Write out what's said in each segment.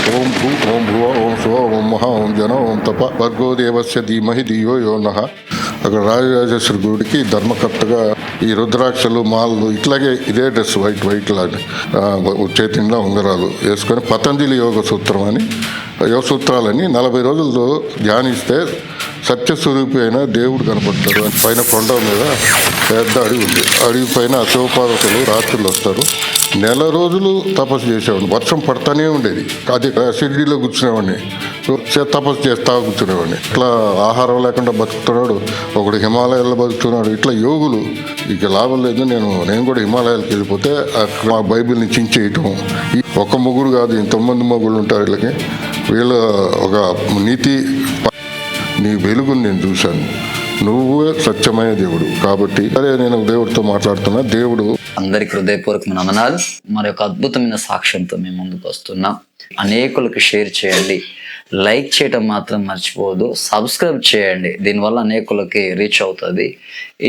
ఓం భూ ఓం భువ ఓం శువ ఓం మహా ఓం జన ఓం తప భర్గో దేవస్య ధీమహి ధియో యో నః. అక్కడ రాజరాజేశ్వరి గుడికి ధర్మకర్తగా ఈ రుద్రాక్షలు మాలలు ఇట్లాగే ఇదే డ్రెస్ వైట్ లాగా చేతిలో ఉంగరాలు వేసుకొని పతంజలి యోగ సూత్రం అని యోగ సూత్రాలని 40 రోజుల్లో ధ్యానిస్తే సత్యస్వరూపి అయిన దేవుడు కనపడతాడు. పైన కొండ మీద పెద్ద అడవి ఉంది. అడవి పైన శివపార్వతులు రాత్రులు వస్తారు. 1 రోజులు తపస్సు చేసేవాడిని. వర్షం పడతానే ఉండేది. అది షిరిడీలో కూర్చునేవాడిని. తపస్సు చేస్తా కూర్చునేవాడిని. ఇట్లా ఆహారం లేకుండా బతుకుతున్నాడు, ఒకడు హిమాలయాల్లో బతుకుతున్నాడు. ఇట్లా యోగులు ఇక లాభం లేదు. నేను కూడా హిమాలయాలకు వెళ్ళిపోతే మా బైబిల్ని చించేయటం. ఒక మొగుడు కాదు, 9 మొగుళ్ళు ఉంటారు వీళ్ళకి. వీళ్ళ ఒక నీతి, నీ వెలుగుని నేను చూశాను. నువ్వే సత్యమైన దేవుడు కాబట్టి అదే నేను దేవుడితో మాట్లాడుతున్నా. దేవుడు అందరికి హృదయపూర్వకమైన వందనాలు. మరి ఒక అద్భుతమైన సాక్ష్యంతో మేము ముందుకు వస్తున్నాం. అనేకులకు షేర్ చేయండి, లైక్ చేయటం మాత్రం మర్చిపోవద్దు, సబ్స్క్రైబ్ చేయండి. దీనివల్ల అనేకులకి రీచ్ అవుతుంది.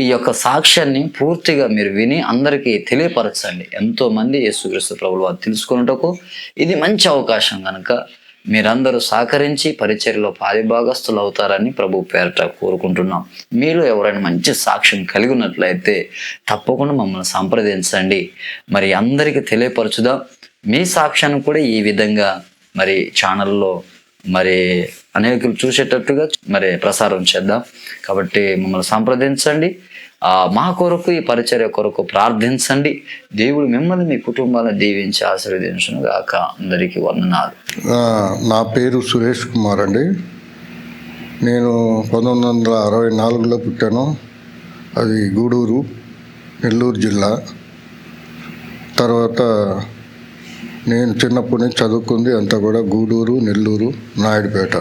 ఈ యొక్క సాక్ష్యాన్ని పూర్తిగా మీరు విని అందరికీ తెలియపరచండి. ఎంతో మంది యేసుక్రీస్తు ప్రభువు వారు తెలుసుకున్నటకు ఇది మంచి అవకాశం కనుక మీరందరూ సహకరించి పరిచర్యలో పాలిభాగస్తులు అవుతారని ప్రభు పేరట కోరుకుంటున్నాం. మీలో ఎవరైనా మంచి సాక్ష్యం కలిగి ఉన్నట్లయితే తప్పకుండా మమ్మల్ని సంప్రదించండి. మరి అందరికీ తెలియపరచుదాం. మీ సాక్ష్యాన్ని కూడా ఈ విధంగా మరి ఛానల్లో మరి అనేకులు చూసేటట్టుగా మరి ప్రసారం చేద్దాం. కాబట్టి మమ్మల్ని సంప్రదించండి. మా కొరకు, ఈ పరిచర్య కొరకు ప్రార్థించండి. దేవుడు మిమ్మల్ని మీ కుటుంబాలను దీవించి ఆశీర్వదించును గాక. అందరికీ వందనాలు. నా పేరు సురేష్ కుమార్ అండి. నేను 1964లో పుట్టాను. అది గూడూరు, నెల్లూరు జిల్లా. తర్వాత నేను చిన్నప్పటి నుంచి చదువుకుంది అంతా కూడా గూడూరు, నెల్లూరు, నాయుడుపేట,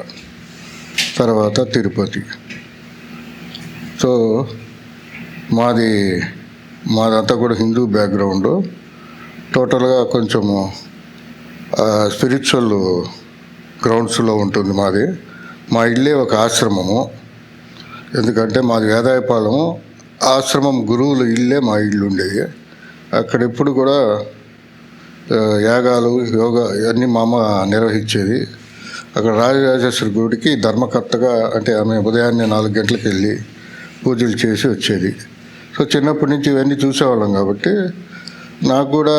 తర్వాత తిరుపతి. సో మాదంతా కూడా హిందూ బ్యాక్గ్రౌండ్. టోటల్గా కొంచెము స్పిరిచువల్ గ్రౌండ్స్లో ఉంటుంది మాది. మా ఇల్లే ఒక ఆశ్రమము. ఎందుకంటే మాది వేదాయపాలెము. ఆశ్రమం గురువుల ఇల్లే మా ఇల్లు ఉండేది. అక్కడ ఎప్పుడు కూడా యాగాలు, యోగా ఇవన్నీ మా అమ్మ నిర్వహించేది. అక్కడ రాజరాజేశ్వరి గుడికి ధర్మకర్తగా, అంటే ఆమె ఉదయాన్నే 4 గంటలకు వెళ్ళి పూజలు చేసి వచ్చేది. సో చిన్నప్పటి నుంచి ఇవన్నీ చూసేవాళ్ళం కాబట్టి నాకు కూడా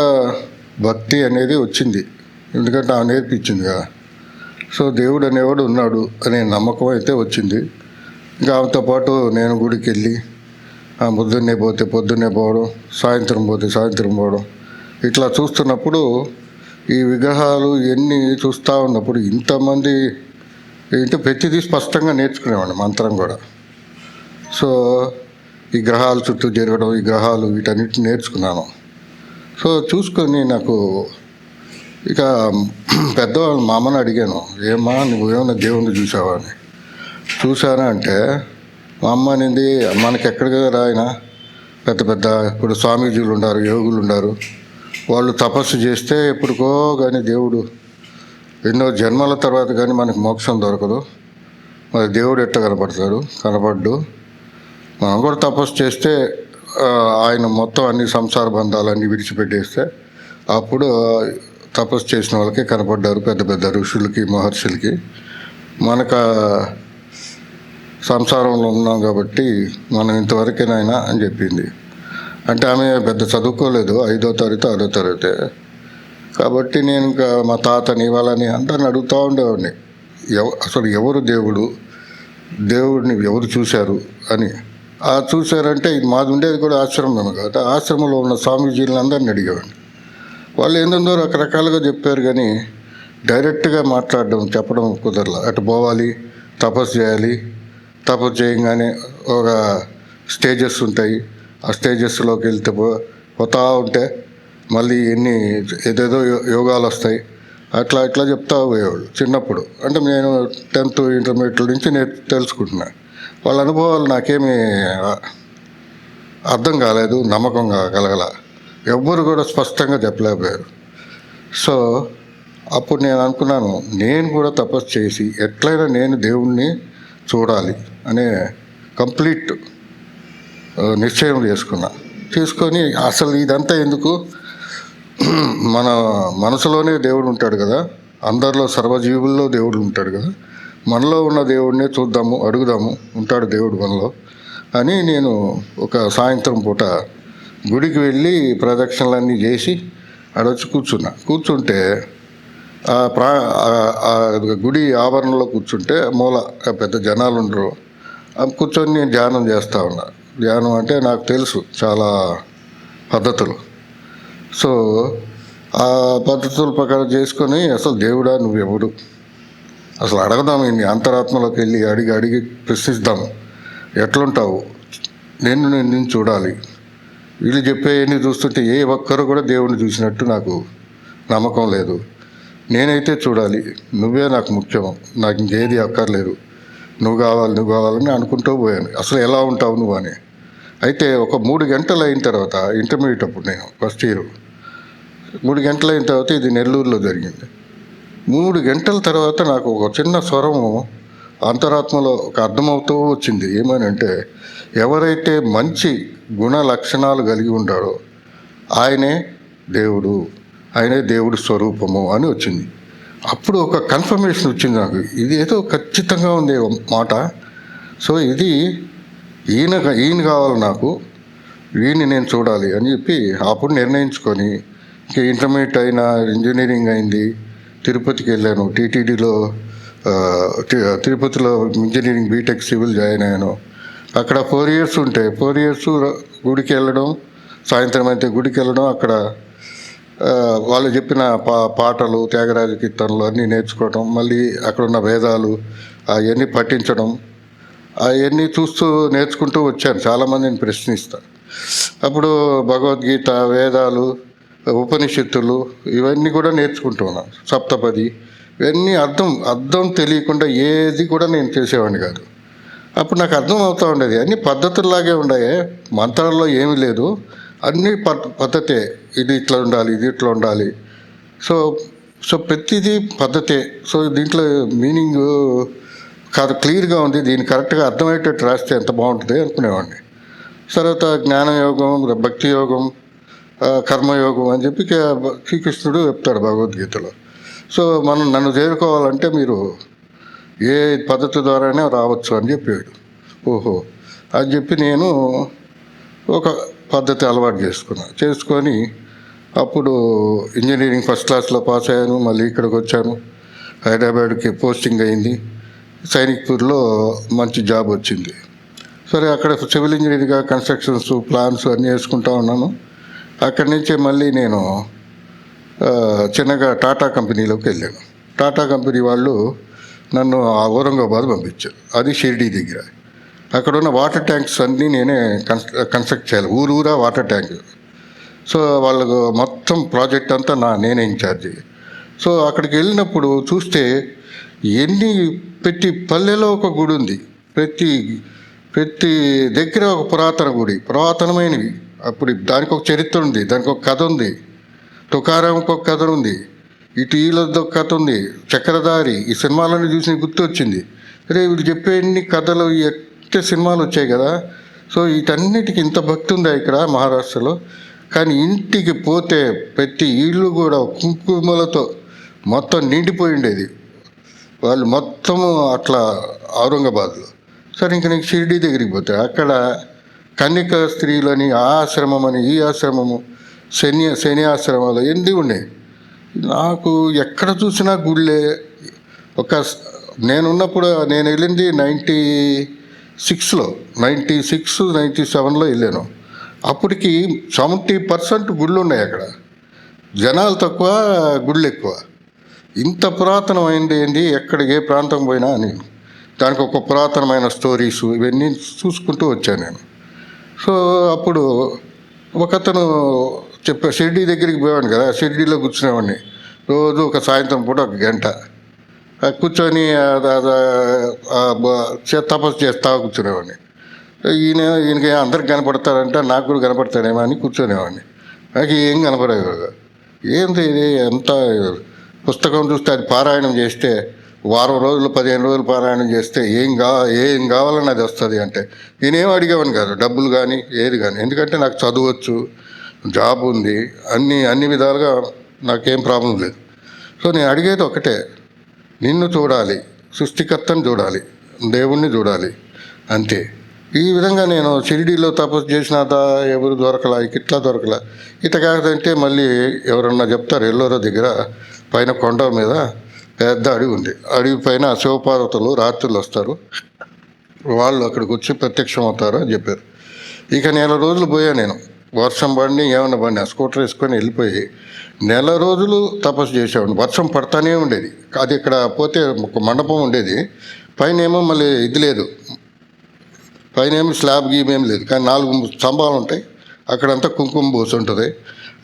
భక్తి అనేది వచ్చింది. ఎందుకంటే ఆమె నేర్పించింది కదా. సో దేవుడు అనేవాడు ఉన్నాడు అనే నమ్మకం అయితే వచ్చింది. ఇంకా ఆమెతో పాటు నేను గుడికి వెళ్ళి పొద్దున్నే పోతే పొద్దున్నే పోవడం, సాయంత్రం పోతే సాయంత్రం పోవడం. ఇట్లా చూస్తున్నప్పుడు ఈ విగ్రహాలు ఇవన్నీ చూస్తూ ఉన్నప్పుడు ఇంతమంది ఏంటో ప్రతిదీ స్పష్టంగా నేర్చుకునేవాడిని, మంత్రం కూడా. సో ఈ గ్రహాల చుట్టూ జరగడం, ఈ గ్రహాలు వీటన్నిటిని నేర్చుకున్నాను. సో చూసుకొని నాకు ఇక పెద్దవాళ్ళు మా అమ్మని అడిగాను, ఏమ్మా నువ్వేమన్నా దేవుణ్ణి చూసావా అని. చూసారా అంటే మా అమ్మ అనేది, మనకి ఎక్కడికి రాయినా పెద్ద పెద్ద ఇప్పుడు స్వామీజీలు ఉన్నారు, యోగులు ఉన్నారు. వాళ్ళు తపస్సు చేస్తే ఎప్పుడుకో కానీ దేవుడు ఎన్నో జన్మల తర్వాత కానీ మనకు మోక్షం దొరకదు. మరి దేవుడు ఎట్లా కనపడ్డు. మనం కూడా తపస్సు చేస్తే ఆయన మొత్తం అన్ని సంసార బంధాలన్నీ విడిచిపెట్టేస్తే అప్పుడు తపస్సు చేసిన వాళ్ళకి కనపడ్డారు, పెద్ద పెద్ద ఋషులకి, మహర్షులకి. మనకు సంసారంలో ఉన్నాం కాబట్టి మనం ఇంతవరకేనాయనా అని చెప్పింది. అంటే ఆమె పెద్ద చదువుకోలేదు, 5వ తరగతి 6వ తరగతి. కాబట్టి నేను ఇంకా మా తాతని వాళ్ళని అందరిని అడుగుతూ ఉండేవాడిని, అసలు ఎవరు దేవుడిని ఎవరు చూశారు అని. చూశారంటే మాది ఉండేది కూడా ఆశ్రమం కదా. ఆశ్రమంలో ఉన్న స్వామీజీలను అందరిని అడిగేవాడిని. వాళ్ళు ఏందో రకరకాలుగా చెప్పారు కానీ డైరెక్ట్గా చెప్పడం కుదరలా. అటు పోవాలి, తపస్సు చేయాలి. తపస్సు చేయగానే ఒక స్టేజెస్ ఉంటాయి. ఆ స్టేజెస్లోకి వెళ్తే పోతా ఉంటే మళ్ళీ ఏదేదో యోగాలు వస్తాయి. అట్లా చెప్తా పోయేవాళ్ళు చిన్నప్పుడు. అంటే నేను 10th ఇంటర్మీడియట్ నుంచి నేను తెలుసుకుంటున్నాను. వాళ్ళ అనుభవాలు నాకేమీ అర్థం కాలేదు, నమ్మకం కలగల. ఎవ్వరు కూడా స్పష్టంగా చెప్పలేకపోయారు. సో అప్పుడు నేను అనుకున్నాను, నేను కూడా తపస్సు చేసి ఎట్లయినా నేను దేవుణ్ణి చూడాలి అనే కంప్లీట్ నిశ్చయం తీసుకొని అసలు ఇదంతా ఎందుకు, మన మనసులోనే దేవుడు ఉంటాడు కదా, అందరిలో సర్వజీవుల్లో దేవుడు ఉంటాడు కదా, మనలో ఉన్న దేవుడినే చూద్దాము, అడుగుదాము, ఉంటాడు దేవుడు మనలో అని నేను ఒక సాయంత్రం పూట గుడికి వెళ్ళి ప్రదక్షిణలన్నీ చేసి ఆడొచ్చి కూర్చుంటే ఆ గుడి ఆవరణలో కూర్చుంటే మూల పెద్ద జనాలు ఉండరు. కూర్చొని నేను ధ్యానం చేస్తూ ఉన్నా. ధ్యానం అంటే నాకు తెలుసు చాలా పద్ధతులు. సో ఆ పద్ధతుల ప్రకారం చేసుకొని అసలు దేవుడా నువ్వెవడు, అసలు అడగదాము, ఇన్ని అంతరాత్మలోకి వెళ్ళి అడిగి ప్రశ్నిస్తాము, ఎట్లుంటావు, నిన్ను చూడాలి. వీళ్ళు చెప్పేవన్నీ చూస్తుంటే ఏ ఒక్కరు కూడా దేవుడిని చూసినట్టు నాకు నమ్మకం లేదు. నేనైతే చూడాలి, నువ్వే నాకు ముఖ్యం, నాకు ఇంకేది అక్కర్లేదు, నువ్వు కావాలని అనుకుంటూ పోయాను. అసలు ఎలా ఉంటావు నువ్వు అని. అయితే ఒక 3 గంటలు అయిన తర్వాత, ఇంటర్మీడియట్ అప్పుడు నేను ఫస్ట్ ఇయర్, 3 గంటలు అయిన తర్వాత, ఇది నెల్లూరులో జరిగింది. 3 గంటల తర్వాత నాకు ఒక చిన్న స్వరము అంతరాత్మలో ఒక అర్థమవుతూ వచ్చింది. ఏమని అంటే, ఎవరైతే మంచి గుణ లక్షణాలు కలిగి ఉంటాడో ఆయనే దేవుడు స్వరూపము అని వచ్చింది. అప్పుడు ఒక కన్ఫర్మేషన్ వచ్చింది నాకు, ఇది ఏదో ఖచ్చితంగా ఉంది మాట. సో ఇది ఈయన కావాలి నాకు, ఈయన్ని నేను చూడాలి అని చెప్పి అప్పుడు నిర్ణయించుకొని ఇంకా ఇంటర్మీడియట్ అయినా, ఇంజనీరింగ్ అయింది, తిరుపతికి వెళ్ళాను. టీటీడీలో తిరుపతిలో ఇంజనీరింగ్ బీటెక్ సివిల్ జాయిన్ అయ్యాను. అక్కడ 4 years ఉంటే 4 years గుడికి వెళ్ళడం, సాయంత్రం అయితే గుడికి వెళ్ళడం, అక్కడ వాళ్ళు చెప్పిన పాటలు, త్యాగరాజ కీర్తనలు అన్నీ నేర్చుకోవటం, మళ్ళీ అక్కడ ఉన్న వేదాలు అవన్నీ పఠించడం, అవన్నీ చూస్తూ నేర్చుకుంటూ వచ్చాను. చాలామందిని ప్రశ్నిస్తాను. అప్పుడు భగవద్గీత, వేదాలు, ఉపనిషత్తులు ఇవన్నీ కూడా నేర్చుకుంటూ ఉన్నాను. సప్తపది ఇవన్నీ అర్థం తెలియకుండా ఏది కూడా నేను చేసేవాడిని కాదు. అప్పుడు నాకు అర్థం అవుతూ ఉండేది, అన్ని పద్ధతుల్లాగే ఉన్నాయి, మంత్రాల్లో ఏమీ లేదు, అన్నీ పద్ధతే, ఇది ఇట్లా ఉండాలి, ఇది ఇట్లా ఉండాలి. సో ప్రతిదీ పద్ధతే. సో దీంట్లో మీనింగ్ కాదు, క్లియర్గా ఉంది, దీన్ని కరెక్ట్గా అర్థమయ్యేటట్టు రాస్తే ఎంత బాగుంటుంది అనుకునేవాడిని. తర్వాత జ్ఞానయోగం, భక్తి యోగం, కర్మయోగం అని చెప్పి శ్రీకృష్ణుడు చెప్తాడు భగవద్గీతలో. సో నన్ను చేరుకోవాలంటే మీరు ఏ పద్ధతి ద్వారానే రావచ్చు అని చెప్పాడు. ఓహో అని చెప్పి నేను ఒక పద్ధతి అలవాటు చేసుకొని అప్పుడు ఇంజనీరింగ్ ఫస్ట్ క్లాస్లో పాస్ అయ్యాను. మళ్ళీ ఇక్కడికి వచ్చాను, హైదరాబాద్కి పోస్టింగ్ అయింది. సైనిక్పూర్లో మంచి జాబ్ వచ్చింది. సరే అక్కడ సివిల్ ఇంజనీరింగ్గా కన్స్ట్రక్షన్స్, ప్లాన్స్ అన్నీ వేసుకుంటా ఉన్నాను. అక్కడి నుంచే మళ్ళీ నేను చిన్నగా టాటా కంపెనీలోకి వెళ్ళాను. టాటా కంపెనీ వాళ్ళు నన్ను ఔరంగాబాద్ పంపించారు, అది షిర్డీ దగ్గర. అక్కడ ఉన్న వాటర్ ట్యాంక్స్ అన్నీ నేనే కన్స్ట్రక్ట్ చేయాలి, ఊరూరా వాటర్ ట్యాంక్. సో వాళ్ళకు మొత్తం ప్రాజెక్ట్ అంతా నేనే ఇన్ఛార్జి. సో అక్కడికి వెళ్ళినప్పుడు చూస్తే ప్రతి పల్లెలో ఒక గుడి ఉంది, ప్రతి దగ్గర ఒక పురాతనమైనవి. అప్పుడు దానికి ఒక చరిత్ర ఉంది, దానికి ఒక కథ ఉంది. తుకారాంకి ఒక కథ ఉంది, ఇటు ఈలొద్ద ఒక కథ ఉంది, చక్రధారి. ఈ సినిమాలన్నీ చూసి గుర్తొచ్చింది, అరే వీళ్ళు చెప్పే ఎన్ని కథలు, ఎట్టే సినిమాలు వచ్చాయి కదా. సో వీటన్నిటికి ఇంత భక్తి ఉందా ఇక్కడ మహారాష్ట్రలో. కానీ ఇంటికి పోతే ప్రతి ఇల్లు కూడా కుంకుమలతో మొత్తం నిండిపోయి ఉండేది. వాళ్ళు మొత్తము అట్లా ఔరంగాబాద్లో. సరే ఇంక నీకు షిర్డీ దగ్గరికి పోతే అక్కడ కన్యక స్త్రీలని, ఆ ఆశ్రమం అని, ఈ ఆశ్రమము, శని ఆశ్రమాలు ఎన్ని ఉన్నాయి. నాకు ఎక్కడ చూసినా గుళ్ళే. నేనున్నప్పుడు నేను వెళ్ళింది 96లో, 97లో వెళ్ళాను. అప్పటికి 70% గుళ్ళు ఉన్నాయి అక్కడ, జనాలు తక్కువ, గుళ్ళు ఎక్కువ. ఇంత పురాతనమైంది ఏంటి, ఎక్కడ ఏ ప్రాంతం పోయినా నేను దానికి ఒక పురాతనమైన స్టోరీస్ ఇవన్నీ చూసుకుంటూ వచ్చాను నేను. సో అప్పుడు ఒకతను షిర్డీ దగ్గరికి పోయాను కదా, షిర్డీలో కూర్చునేవాడిని. రోజు ఒక సాయంత్రం పూట 1 గంట కూర్చొని తపస్సు చేస్తా కూర్చునేవాడిని. ఈయనకి అందరికి కనపడతారంటే నాకు కూడా కనపడతానేమో అని కూర్చునేవాడిని. నాకు ఏం కనపడేది. ఏంది ఇది, ఎంత పుస్తకం చూస్తే అది పారాయణం చేస్తే వారం రోజులు 15 రోజులు పారాయణం చేస్తే ఏం కావాలని అది వస్తుంది అంటే నేనేం అడిగేవాడిని కాదు, డబ్బులు కానీ ఏది కానీ. ఎందుకంటే నాకు చదవచ్చు, జాబ్ ఉంది, అన్ని విధాలుగా నాకేం ప్రాబ్లం లేదు. సో నేను అడిగేది ఒకటే, నిన్ను చూడాలి, సృష్టికర్తను చూడాలి, దేవుణ్ణి చూడాలి, అంతే. ఈ విధంగా నేను షిరిడీలో తపస్సు చేసినాదా ఎవరు దొరకలా, ఇట్లా దొరకలా. ఇట కాదంటే మళ్ళీ ఎవరన్నా చెప్తారు, ఎల్లోరా దగ్గర పైన కొండ మీద పెద్ద అడవి ఉంది, అడవి పైన శివపార్వతులు రాత్రులు వస్తారు, వాళ్ళు అక్కడికి వచ్చి ప్రత్యక్షం అవుతారు అని చెప్పారు. ఇక నెల రోజులు పోయా నేను, వర్షం పడిని ఏమన్నా పడిని ఆ స్కూటర్ వేసుకొని వెళ్ళిపోయి నెల రోజులు తపస్సు చేసేవాడిని. వర్షం పడతానే ఉండేది. అది ఇక్కడ పోతే ఒక మండపం ఉండేది, పైన ఏమో మళ్ళీ ఇది లేదు, పైన ఏమో స్లాబ్ గీమేం లేదు, కానీ 4 స్తంభాలు ఉంటాయి, అక్కడంతా కుంకుమ పూసి ఉంటుంది.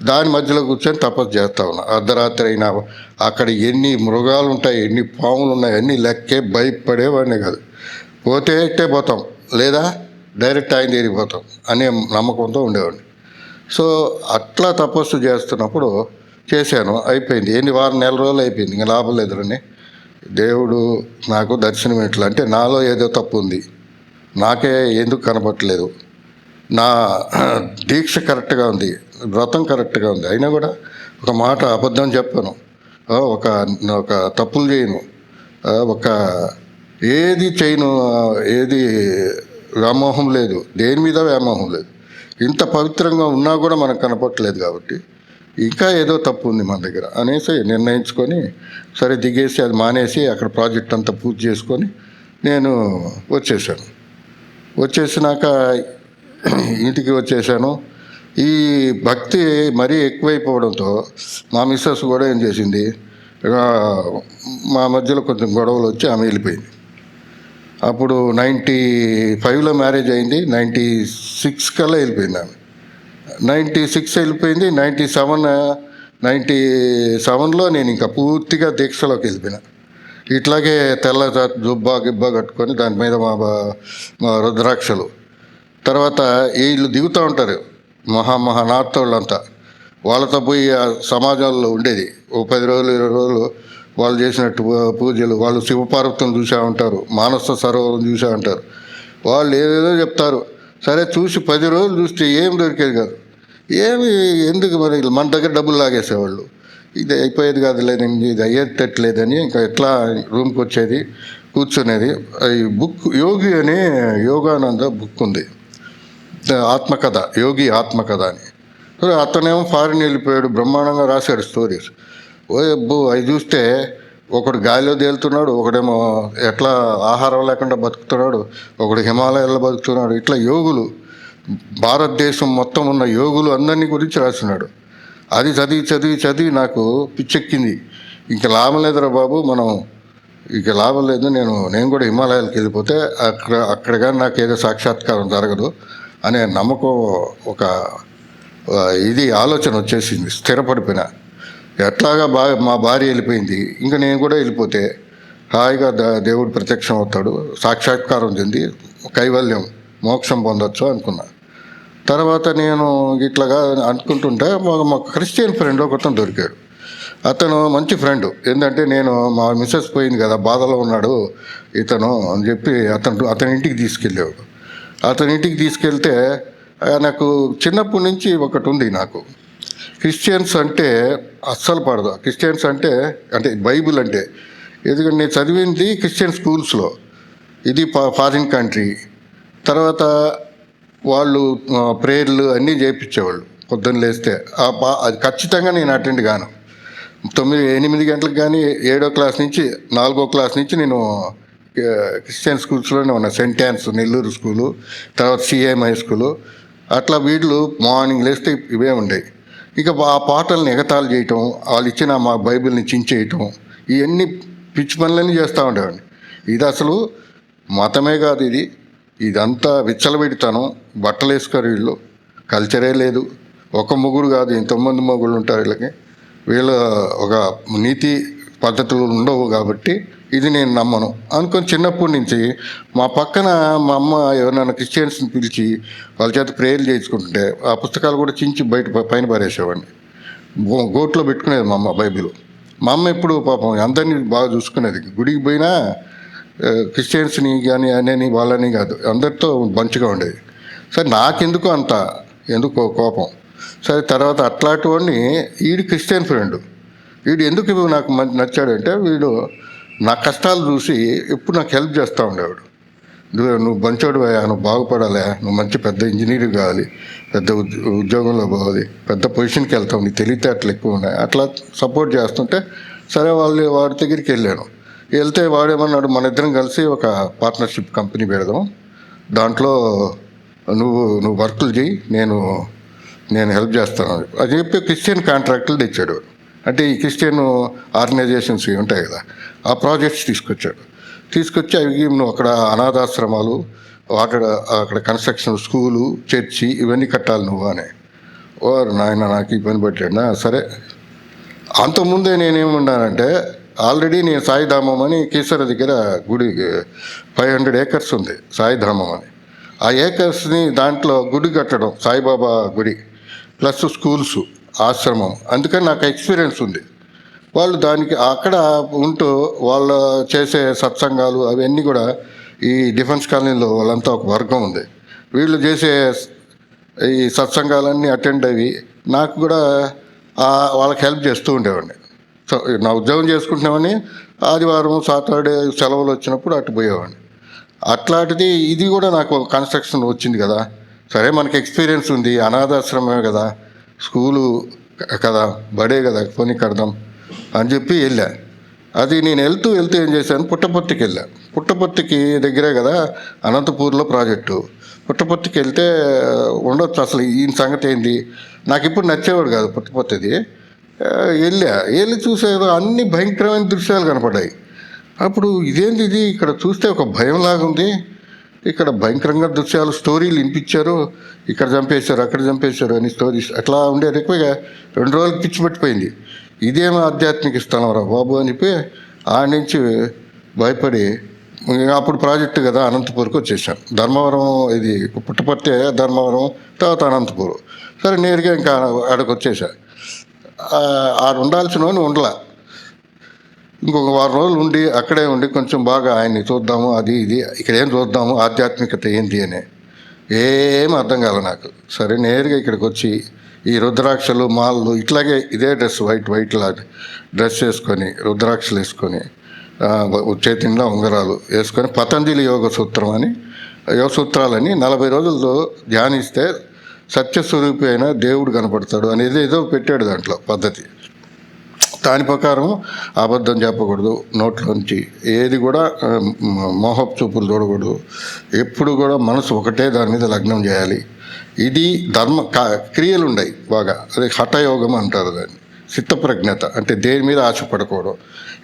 దాని మధ్యలో కూర్చొని తపస్సు చేస్తా ఉన్నా. అర్ధరాత్రి అయినా అక్కడ ఎన్ని మృగాలు ఉంటాయి, ఎన్ని పాములు ఉన్నాయి, అన్నీ లెక్కే భయపడేవాడిని కాదు. పోతే ఇట్టే పోతాం, లేదా డైరెక్ట్ ఆయన దగ్గరికి పోతాం అనే నమ్మకంతో ఉండేవాడిని. సో అట్లా తపస్సు చేస్తున్నప్పుడు చేశాను, అయిపోయింది. నెల రోజులు అయిపోయింది. ఇంకా లాభం లేదురని దేవుడు నాకు దర్శనం ఎట్లా అంటే, నాలో ఏదో తప్పు ఉంది, నాకే ఎందుకు కనపట్లేదు, నా దీక్ష కరెక్ట్గా ఉంది, వ్రతం కరెక్ట్గా ఉంది, అయినా కూడా ఒక మాట అబద్ధం చెప్పాను, ఒక తప్పులు చేయను, ఒక ఏది చేయను, ఏది వ్యామోహం లేదు, దేని మీద వ్యామోహం లేదు. ఇంత పవిత్రంగా ఉన్నా కూడా మనకు కనపట్లేదు కాబట్టి ఇంకా ఏదో తప్పు ఉంది మన దగ్గర అనేసి నిర్ణయించుకొని సరే దిగేసి అది మానేసి అక్కడ ప్రాజెక్ట్ అంతా పూర్తి చేసుకొని నేను వచ్చేసినాక ఇంటికి వచ్చేసాను. ఈ భక్తి మరీ ఎక్కువైపోవడంతో మా మిస్సెస్ కూడా ఏం చేసింది, మా మధ్యలో కొంచెం గొడవలు వచ్చి ఆమె వెళ్ళిపోయింది. అప్పుడు 95లో మ్యారేజ్ అయింది, 96 కల్లా వెళ్ళిపోయింది ఆమె. 96 వెళ్ళిపోయింది. 97లో నేను ఇంకా పూర్తిగా దీక్షలోకి వెళ్ళిపోయినా. ఇట్లాగే తెల్ల జుబ్బా గిబ్బా కట్టుకొని దాని మీద మా రుద్రాక్షలు. తర్వాత వీళ్ళు దిగుతూ ఉంటారు మహానాథోళ్ళంతా, వాళ్ళతో పోయి ఆ సమాజంలో ఉండేది ఓ 10 రోజులు 20 రోజులు వాళ్ళు చేసినట్టు పూజలు, వాళ్ళు శివపార్వతులను చూసా ఉంటారు, మానస సరోవరం చూసా ఉంటారు, వాళ్ళు ఏదేదో చెప్తారు. సరే చూసి 10 రోజులు చూస్తే ఏం దొరికేది కాదు, ఎందుకు మరి మన దగ్గర డబ్బులు లాగేసేవాళ్ళు, ఇది అయిపోయేది కాదు లేదు, ఇది అయ్యేటట్లేదని ఇంకా ఎట్లా రూమ్కి వచ్చేది, కూర్చునేది. ఈ బుక్ యోగి అనే యోగానంద బుక్ ఉంది, ఆత్మకథ, యోగి ఆత్మకథ అని. అతనేమో ఫారిన్ వెళ్ళిపోయాడు, బ్రహ్మాండంగా రాశాడు స్టోరీస్. అబ్బో అవి చూస్తే ఒకడు గాలిలో తేలుతున్నాడు, ఒకడేమో ఎట్లా ఆహారం లేకుండా బతుకుతున్నాడు, ఒకడు హిమాలయాల్లో బతుకుతున్నాడు. ఇట్లా యోగులు, భారతదేశం మొత్తం ఉన్న యోగులు అందరినీ గురించి రాస్తున్నాడు. అది చదివి నాకు పిచ్చెక్కింది. ఇంక లాభం లేదురా బాబు, ఇక లాభం లేదు, నేను కూడా హిమాలయాలకు వెళ్ళిపోతే అక్కడ కానీ నాకు ఏదో సాక్షాత్కారం జరగదు అనే నమ్మకం, ఒక ఆలోచన వచ్చేసింది. స్థిరపడిపోయినా. ఎట్లాగా మా భార్య వెళ్ళిపోయింది, ఇంకా నేను కూడా వెళ్ళిపోతే హాయిగా దేవుడు ప్రత్యక్షం అవుతాడు, సాక్షాత్కారం చెంది కైవల్యం మోక్షం పొందొచ్చు అనుకున్నా. తర్వాత నేను ఇట్లాగా అనుకుంటుంటే మా క్రిస్టియన్ ఫ్రెండ్ ఒకతను దొరికాడు. అతను మంచి ఫ్రెండ్. ఏంటంటే మా మిస్సెస్ పోయింది కదా, బాధలో ఉన్నాడు ఇతను అని చెప్పి అతని ఇంటికి తీసుకెళ్ళేవాడు. అతని ఇంటికి తీసుకెళ్తే నాకు చిన్నప్పటి నుంచి ఒకటి ఉంది, నాకు క్రిస్టియన్స్ అంటే అస్సలు పడదు. క్రిస్టియన్స్ అంటే బైబిల్ అంటే, ఎందుకంటే నేను చదివింది క్రిస్టియన్ స్కూల్స్లో, ఇది ఫారిన్ కంట్రీ. తర్వాత వాళ్ళు ప్రేయర్లు అన్నీ చేయించేవాళ్ళు పొద్దున్న లేస్తే. అది ఖచ్చితంగా నేను అటెండ్ కాను. 8 గంటలకు కానీ 7వ క్లాస్ నుంచి 4వ క్లాస్ నుంచి నేను క్రిస్టియన్ స్కూల్స్లోనే ఉన్నా. సెయింట్ యాన్స్ నెల్లూరు స్కూలు, తర్వాత సిఎం హై స్కూలు. అట్లా వీళ్ళు మార్నింగ్ లేస్తే ఇవే ఉండేవి. ఇక ఆ పాటలను ఎగతాళి చేయటం, వాళ్ళు ఇచ్చిన మా బైబిల్ని చించేయటం, ఇవన్నీ పిచ్చి పనులన్నీ చేస్తూ ఉండేవాడిని. ఇది అసలు మతమే కాదు, ఇదంతా విచ్చలబెడతాను. బట్టలు వేసుకోరు వీళ్ళు, కల్చరే లేదు. ఒక మొగుడు కాదు, ఎంతోమంది మొగుళ్ళు ఉంటారు వీళ్ళ ఒక నీతి పద్ధతులు ఉండవు. కాబట్టి ఇది నేను నమ్మను అనుకొని చిన్నప్పటి నుంచి మా పక్కన మా అమ్మ ఎవరైనా క్రిస్టియన్స్ని పిలిచి వాళ్ళ చేత ప్రేయర్లు చేయించుకుంటుంటే ఆ పుస్తకాలు కూడా చించి పైన పారేసేవాడిని. గోట్లో పెట్టుకునేది మా అమ్మ బైబిల్. మా అమ్మ ఎప్పుడు పాపం అందరినీ బాగా చూసుకునేది. గుడికి పోయినా క్రిస్టియన్స్ని కానీ అనేని వాళ్ళని కాదు, అందరితో మంచిగా ఉండేది. సరే నాకెందుకో కోపం. సరే తర్వాత అట్లాంటి వాడిని క్రిస్టియన్ ఫ్రెండ్ వీడు ఎందుకు నాకు నచ్చాడంటే వీడు నా కష్టాలు చూసి ఎప్పుడు నాకు హెల్ప్ చేస్తూ ఉండేవాడు. నువ్వు మంచోడు అయ్యా, నువ్వు బాగుపడాలి, నువ్వు మంచి పెద్ద ఇంజనీర్ కావాలి, పెద్ద ఉద్యోగంలో పోవాలి, పెద్ద పొజిషన్కి వెళ్తావు, నీ తెలివితేటలు ఎక్కువ ఉన్నాయి, అట్లా సపోర్ట్ చేస్తుంటే సరే వాడి దగ్గరికి వెళ్ళాను. వెళ్తే వాడేమన్నాడు, మన ఇద్దరం కలిసి ఒక పార్ట్నర్షిప్ కంపెనీ పెడదాం, దాంట్లో నువ్వు వర్కులు చేయి, నేను హెల్ప్ చేస్తాను అది చెప్పి క్రిస్టియన్ కాంట్రాక్టులు తెచ్చాడు. అంటే ఈ క్రిస్టియన్ ఆర్గనైజేషన్స్ ఉంటాయి కదా, ఆ ప్రాజెక్ట్స్ తీసుకొచ్చి అవి నువ్వు అక్కడ అనాథాశ్రమాలు, అక్కడ కన్స్ట్రక్షన్, స్కూలు, చర్చి ఇవన్నీ కట్టాలి నువ్వు అని. నాయన నాకు ఈ పని పెట్టాడు. సరే, అంతకుముందే నేనేమన్నానంటే ఆల్రెడీ నేను సాయిధామం అని కీసర దగ్గర గుడి 500 acres ఉంది సాయిధామం అని. ఆ ఏకర్స్ని దాంట్లో గుడి కట్టడం, సాయిబాబా గుడి ప్లస్ స్కూల్స్, ఆశ్రమం, అందుకని నాకు ఎక్స్పీరియన్స్ ఉంది. వాళ్ళు దానికి అక్కడ ఉంటూ వాళ్ళు చేసే సత్సంగాలు అవన్నీ కూడా ఈ డిఫెన్స్ కాలనీలో వాళ్ళంతా ఒక వర్గం ఉంది. వీళ్ళు చేసే ఈ సత్సంగాలన్నీ అటెండ్ అయ్యి నాకు కూడా వాళ్ళకి హెల్ప్ చేస్తూ ఉండేవాడిని. సో నా ఉద్యోగం చేసుకుంటున్నామని ఆదివారం, సాటర్డే సెలవులు వచ్చినప్పుడు అటు పోయేవాడిని. అట్లాంటిది ఇది కూడా నాకు కన్స్ట్రక్షన్ వచ్చింది కదా, సరే మనకి ఎక్స్పీరియన్స్ ఉంది, అనాథాశ్రమమే కదా, స్కూలు కదా, బడే కదా, కొని కడదాం అని చెప్పి వెళ్ళా. అది నేను వెళ్తూ ఏం చేశాను, పుట్టపర్తికి వెళ్ళా. పుట్టపర్తికి దగ్గరే కదా అనంతపూర్లో ప్రాజెక్టు. పుట్టపర్తికి వెళ్తే ఉండొచ్చు, అసలు ఈయన సంగతి ఏంది నాకు ఇప్పుడు నచ్చేవాడు కాదు పుట్టపర్తిది. వెళ్ళి చూసేదో అన్ని భయంకరమైన దృశ్యాలు కనపడ్డాయి. అప్పుడు ఇదేంటి ఇది, ఇక్కడ చూస్తే ఒక భయంలాగా ఉంది, ఇక్కడ భయంకరంగా దృశ్యాలు, స్టోరీలు వినిపించారు, ఇక్కడ చంపేశారు, అక్కడ చంపేశారు అని స్టోరీస్ అట్లా ఉండేది. ఎక్కువగా 2 రోజులకు పిచ్చి పట్టిపోయింది. ఇదేమో ఆధ్యాత్మిక స్థలం రా బాబు అని చెప్పి ఆడి నుంచి భయపడి అప్పుడు ప్రాజెక్టు కదా అనంతపూర్కి వచ్చేసాను. ధర్మవరం, ఇది పుట్టపర్తి, ధర్మవరం, తర్వాత అనంతపూర్. సరే నేరుగా ఇంకా ఆడకు వచ్చేసా. ఆడ ఉండాల్సిన ఉండలా. ఇంకొక 1 రోజులు ఉండి అక్కడే ఉండి కొంచెం బాగా ఆయన్ని చూద్దాము, అది ఇది ఇక్కడ ఏం చూద్దాము, ఆధ్యాత్మికత ఏంటి అని ఏం అర్థం కాలే నాకు. సరే నేరుగా ఇక్కడికి వచ్చి ఈ రుద్రాక్షలు, మాలలు, ఇట్లాగే ఇదే డ్రెస్ వైట్ లాగా డ్రెస్ వేసుకొని, రుద్రాక్షలు వేసుకొని, చేతిలో ఉంగరాలు వేసుకొని పతంజలి యోగ సూత్రాలని 40 రోజుల్లో ధ్యానిస్తే సత్యస్వరూపి అయిన దేవుడు కనపడతాడు అనేది ఏదో పెట్టాడు దాంట్లో పద్ధతి. దాని ప్రకారం అబద్ధం చెప్పకూడదు, నోట్లోంచి ఏది కూడా మోహపు చూపులు చూడకూడదు, ఎప్పుడు కూడా మనసు ఒకటే దాని మీద లగ్నం చేయాలి. ఇది క్రియలు ఉన్నాయి బాగా, అదే హఠయోగం అంటారు దాన్ని, చిత్తప్రజ్ఞత అంటే దేని మీద ఆశపడకూడదు.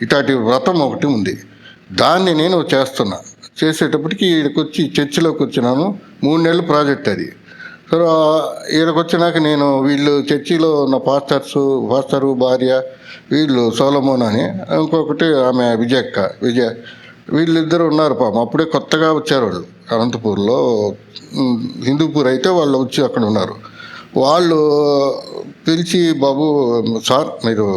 ఇట్లాంటి వ్రతం ఒకటి ఉంది, దాన్ని నేను చేసేటప్పటికి ఈడకొచ్చి చర్చిలోకి వచ్చినాను. 3 నెలలు ప్రాజెక్ట్ అది. సో ఈడకి వచ్చినాక నేను వీళ్ళు చర్చిలో ఉన్న పాస్టరు భార్య, వీళ్ళు సోలమోన్ అని, ఇంకొకటి ఆమె విజయ, వీళ్ళిద్దరు ఉన్నారు పాపం. అప్పుడే కొత్తగా వచ్చారు వాళ్ళు అనంతపూర్లో. హిందూపూర్ అయితే వాళ్ళు వచ్చి అక్కడ ఉన్నారు. వాళ్ళు పిలిచి, బాబు సార్ మీరు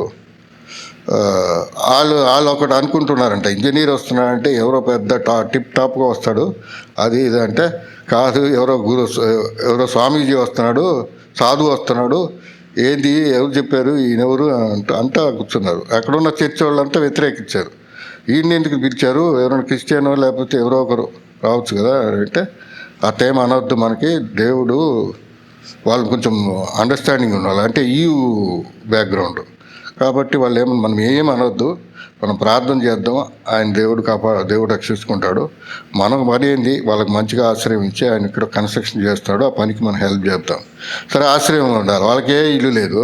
వాళ్ళు ఒకటి అనుకుంటున్నారంట, ఇంజనీర్ వస్తున్నాడంటే ఎవరో పెద్ద టిప్ టాప్గా వస్తాడు, అది ఇది అంటే కాదు, ఎవరో స్వామీజీ వస్తున్నాడు, సాధువు వస్తున్నాడు, ఏంది ఎవరు చెప్పారు, ఈయనెవరు అంటా కూర్చున్నారు. అక్కడున్న చర్చి వాళ్ళంతా వ్యతిరేకించారు. ఈయన్ని ఎందుకు పిలిచారు, ఎవరైనా క్రిస్టియనో లేకపోతే ఎవరో ఒకరు రావచ్చు కదా అంటే, ఆ టైం అనవద్దు, మనకి దేవుడు వాళ్ళు కొంచెం అండర్స్టాండింగ్ ఉండాలి, అంటే ఈ బ్యాక్గ్రౌండ్ కాబట్టి వాళ్ళు మనం అనవద్దు, మనం ప్రార్థన చేద్దాం, ఆయన దేవుడు రక్షించుకుంటాడు, మనం పని ఏంది వాళ్ళకి మంచిగా ఆశ్రయం ఇచ్చి ఆయన ఇక్కడ కన్స్ట్రక్షన్ చేస్తాడు, ఆ పనికి మనం హెల్ప్ చేద్దాం. సరే ఆశ్రయం ఉండాలి, వాళ్ళకి ఏ ఇల్లు లేదు,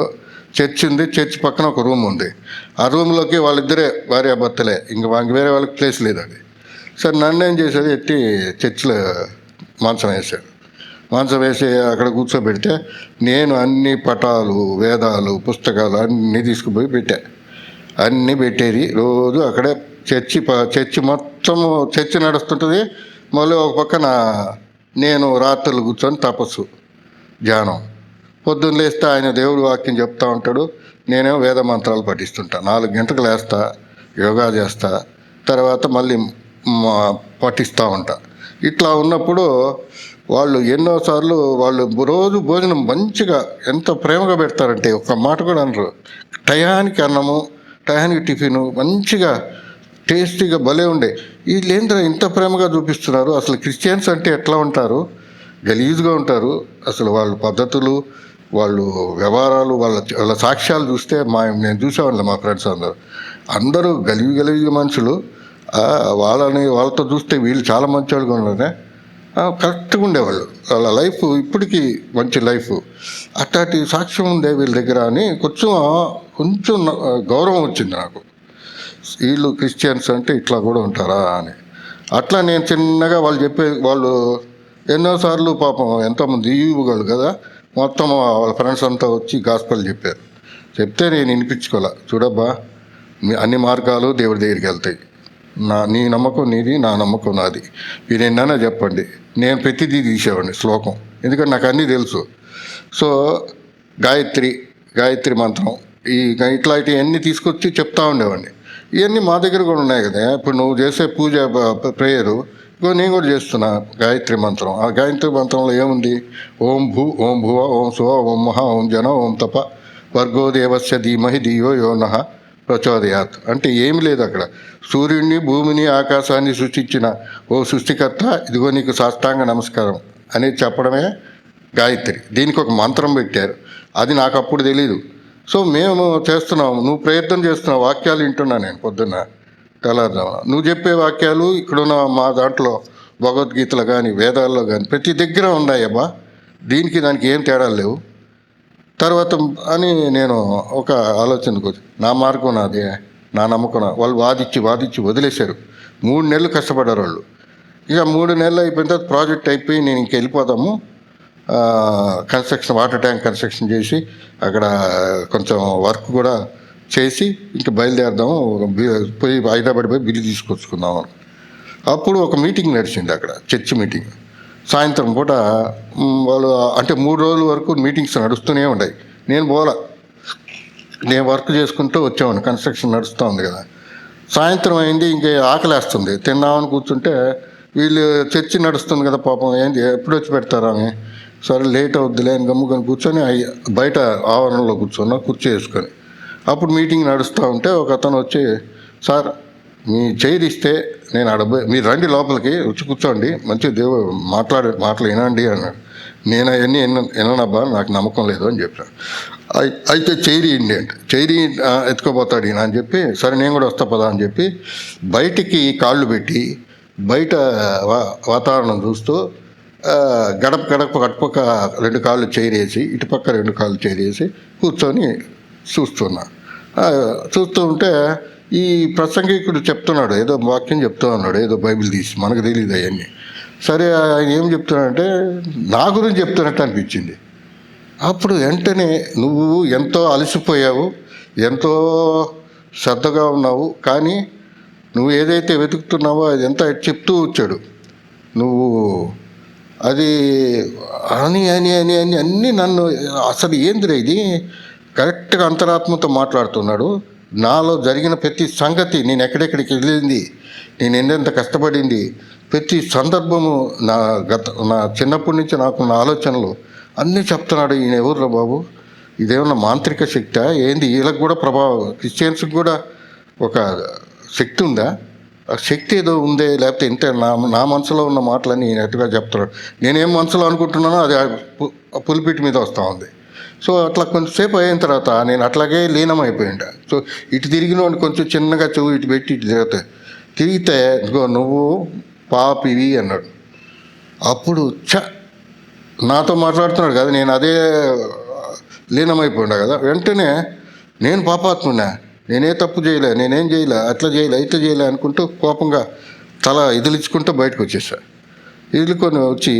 చర్చ్ ఉంది, చర్చ్ పక్కన ఒక రూమ్ ఉంది, ఆ రూమ్లోకి వాళ్ళిద్దరే భార్యాభర్తలే, ఇంకా వేరే వాళ్ళకి ప్లేస్ లేదు అది. సరే నన్ను ఏం చేసేది, ఎత్తి చర్చిలో మంచం వేసి అక్కడ కూర్చోబెడితే నేను అన్ని పటాలు, వేదాలు, పుస్తకాలు అన్నీ తీసుకుపోయి అన్నీ పెట్టేది. రోజు అక్కడే చర్చి మొత్తము చర్చి నడుస్తుంటుంది. మళ్ళీ ఒక పక్కన నేను రాత్రులు కూర్చొని తపస్సు, ధ్యానం. పొద్దున్న లేస్తే ఆయన దేవుడి వాక్యం చెప్తూ ఉంటాడు, నేనేమో వేద మంత్రాలు పఠిస్తుంటా. 4 గంటలకు లేస్తా, యోగా చేస్తా, తర్వాత మళ్ళీ పఠిస్తూ ఉంటా. ఇట్లా ఉన్నప్పుడు వాళ్ళు ఎన్నోసార్లు రోజు భోజనం మంచిగా ఎంత ప్రేమగా పెడతారంటే ఒక్క మాట కూడా అనరు. టయానికి అన్నము, టయానికి టిఫిన్ మంచిగా టేస్టీగా భలే ఉండే. వీళ్ళేంద్ర ఇంత ప్రేమగా చూపిస్తున్నారు. అసలు క్రిస్టియన్స్ అంటే ఎట్లా ఉంటారు, గలీజ్గా ఉంటారు. అసలు వాళ్ళ పద్ధతులు, వాళ్ళు వ్యవహారాలు, వాళ్ళ సాక్ష్యాలు చూస్తే నేను చూసేవాళ్ళం, మా ఫ్రెండ్స్ అందరూ గలీజు మనుషులు. వాళ్ళతో చూస్తే వీళ్ళు చాలా మంచి వాళ్ళుగా ఉన్నారే, కరెక్ట్గా ఉండేవాళ్ళు. వాళ్ళ లైఫ్ ఇప్పటికీ మంచి లైఫ్. అట్లాంటి సాక్ష్యం ఉండే వీళ్ళ దగ్గర అని కొంచెం గౌరవం వచ్చింది నాకు. వీళ్ళు క్రిస్టియన్స్ అంటే ఇట్లా కూడా ఉంటారా అని. అట్లా నేను చిన్నగా వాళ్ళు ఎన్నోసార్లు పాపం ఎంతోమంది ఈవుగాళ్ళు కదా, మొత్తం వాళ్ళ ఫ్రెండ్స్ అంతా వచ్చి గాస్పెల్ చెప్పారు. చెప్తే నేను వినిపించుకోలే. చూడబ్బా, అన్ని మార్గాలు దేవుడి దగ్గరికి వెళ్తాయి. నీ నమ్మకం నీది, నా నమ్మకం నాది. మీరు ఎన్నైనా చెప్పండి, నేను ప్రతిదీ తీసేవాడిని శ్లోకం, ఎందుకంటే నాకు అన్నీ తెలుసు. సో గాయత్రి మంత్రం ఇట్లాంటివన్నీ తీసుకొచ్చి చెప్తా ఉండేవాడిని. ఇవన్నీ మా దగ్గర కూడా ఉన్నాయి కదా. ఇప్పుడు నువ్వు చేసే పూజ ప్రేయరు నేను కూడా చేస్తున్నా గాయత్రి మంత్రం. ఆ గాయత్రి మంత్రంలో ఏముంది? ఓం భువ ఓం శువ ఓం మహ ఓం జన ఓం తప వర్గో దేవస్య ధీమహి ధియో యో నః ప్రచోదయాత్. అంటే ఏమి లేదు అక్కడ. సూర్యుడిని, భూమిని, ఆకాశాన్ని సృష్టించిన ఓ సృష్టికర్త, ఇదిగో నీకు సాష్టాంగ నమస్కారం అనేది చెప్పడమే గాయత్రి. దీనికి ఒక మంత్రం పెట్టారు, అది నాకు అప్పుడు తెలీదు. సో మేము చేస్తున్నాము, నువ్వు ప్రయత్నం చేస్తున్నావు, వాక్యాలు వింటున్నా నేను పొద్దున్న తెల్లారుజామున. నువ్వు చెప్పే వాక్యాలు ఇక్కడున్న మా దాంట్లో భగవద్గీతలో కానీ వేదాల్లో కానీ ప్రతి దగ్గర ఉన్నాయబ్బా, దానికి ఏం తేడాలు లేవు. తర్వాత అని నేను ఒక ఆలోచనకు వచ్చి, నా మార్గం నాదే, నా నమ్మకం వాళ్ళు వాదించి వదిలేశారు. 3 నెలలు కష్టపడ్డారు వాళ్ళు. ఇక 3 నెలలు అయిపోయిన తర్వాత ప్రాజెక్ట్ అయిపోయి నేను ఇంక వెళ్ళిపోదాము, కన్స్ట్రక్షన్, వాటర్ ట్యాంక్ కన్స్ట్రక్షన్ చేసి అక్కడ కొంచెం వర్క్ కూడా చేసి ఇంక బయలుదేరదాము, పోయి హైదరాబాద్ పోయి బిల్లు తీసుకొచ్చుకుందాము. అప్పుడు ఒక మీటింగ్ నడిచింది అక్కడ, చర్చ్ మీటింగ్. సాయంత్రం పూట వాళ్ళు అంటే 3 రోజుల వరకు మీటింగ్స్ నడుస్తూనే ఉన్నాయి. నేను వర్క్ చేసుకుంటూ వచ్చాను, కన్స్ట్రక్షన్ నడుస్తూ ఉంది కదా. సాయంత్రం అయింది, ఇంకే ఆకలేస్తుంది, తిన్నామని కూర్చుంటే వీళ్ళు చర్చి నడుస్తుంది కదా పాపం, ఏంటి ఎప్పుడు వచ్చి పెడతారు ఆమె, సరే లేట్ అవుద్దిలే అని గమ్ముకొని కూర్చొని బయట ఆవరణలో కూర్చున్నా, కుర్చీ వేసుకొని. అప్పుడు మీటింగ్ నడుస్తూ ఉంటే ఒక అతను వచ్చి, సార్ మీ చైర్ ఇస్తే నేను మీరు రండి లోపలికి వచ్చి కూర్చోండి, మంచి మాటలు వినండి అన్నాడు. నేను అవన్నీ విననబ్బా, నాకు నమ్మకం లేదు అని చెప్పాను. అయితే చైర్ ఇండి అంటే, చైర్ ఎత్తుకోపోతాడు ఈయన అని చెప్పి, సరే నేను కూడా వస్తా పదా అని చెప్పి బయటికి కాళ్ళు పెట్టి బయట వాతావరణం చూస్తూ గడప 2 కాళ్ళు చైర్ వేసి, ఇటుపక్క 2 కాళ్ళు చైర్ వేసి కూర్చొని చూస్తూ ఉంటే ఈ ప్రసంగికుడు చెప్తున్నాడు, ఏదో వాక్యం చెప్తూ ఉన్నాడు, ఏదో బైబిల్ తీసి, మనకు తెలియదు అవన్నీ. సరే ఆయన ఏం చెప్తున్నాడంటే నా గురించి చెప్తున్నట్టు అనిపించింది. అప్పుడు వెంటనే, నువ్వు ఎంతో అలసిపోయావు, ఎంతో శ్రద్ధగా ఉన్నావు, కానీ నువ్వు ఏదైతే వెతుకుతున్నావో అది ఎంత చెప్తూ వచ్చాడు నువ్వు, అది అని అన్నీ నన్ను అసలు ఏందిరా ఇది, కరెక్ట్గా అంతరాత్మతో మాట్లాడుతున్నాడు. నాలో జరిగిన ప్రతి సంగతి, నేను ఎక్కడెక్కడికి వెళ్ళింది, నేను ఎంతెంత కష్టపడింది, ప్రతి సందర్భము, నా చిన్నప్పటి నుంచి నాకున్న ఆలోచనలు అన్నీ చెప్తున్నాడు. ఈయన ఎవర్రా బాబు, ఇదేమన్నా మాంత్రిక శక్తి ఏంది? వీళ్ళకి కూడా క్రిస్టియన్స్కి కూడా ఒక శక్తి ఉందా? ఆ శక్తి ఏదో ఉందే, లేకపోతే ఇంత నా మనసులో ఉన్న మాటలన్నీ ఈయన ఎట్టుగా చెప్తున్నాడు. నేనేం మనసులో అనుకుంటున్నానో అది పులిపిటి మీద వస్తూ ఉంది. సో అట్లా కొంచెంసేపు అయిన తర్వాత నేను అట్లాగే లీనమైపోయింట. సో ఇటు తిరిగినోడిని కొంచెం చిన్నగా చెవు ఇటు పెట్టి ఇటు తిరిగితే నువ్వు పాపివి అన్నాడు. అప్పుడు నాతో మాట్లాడుతున్నాడు కదా, నేను అదే లీనమైపోయినా కదా. వెంటనే నేను పాపాత్మున్నా, నేనే తప్పు చేయలే, నేనేం చేయలే, అట్లా చేయలే, ఇట్లా చేయలే అనుకుంటూ కోపంగా తల ఇదిలించుకుంటూ బయటకు వచ్చేసా. ఇదిలుకొని వచ్చి,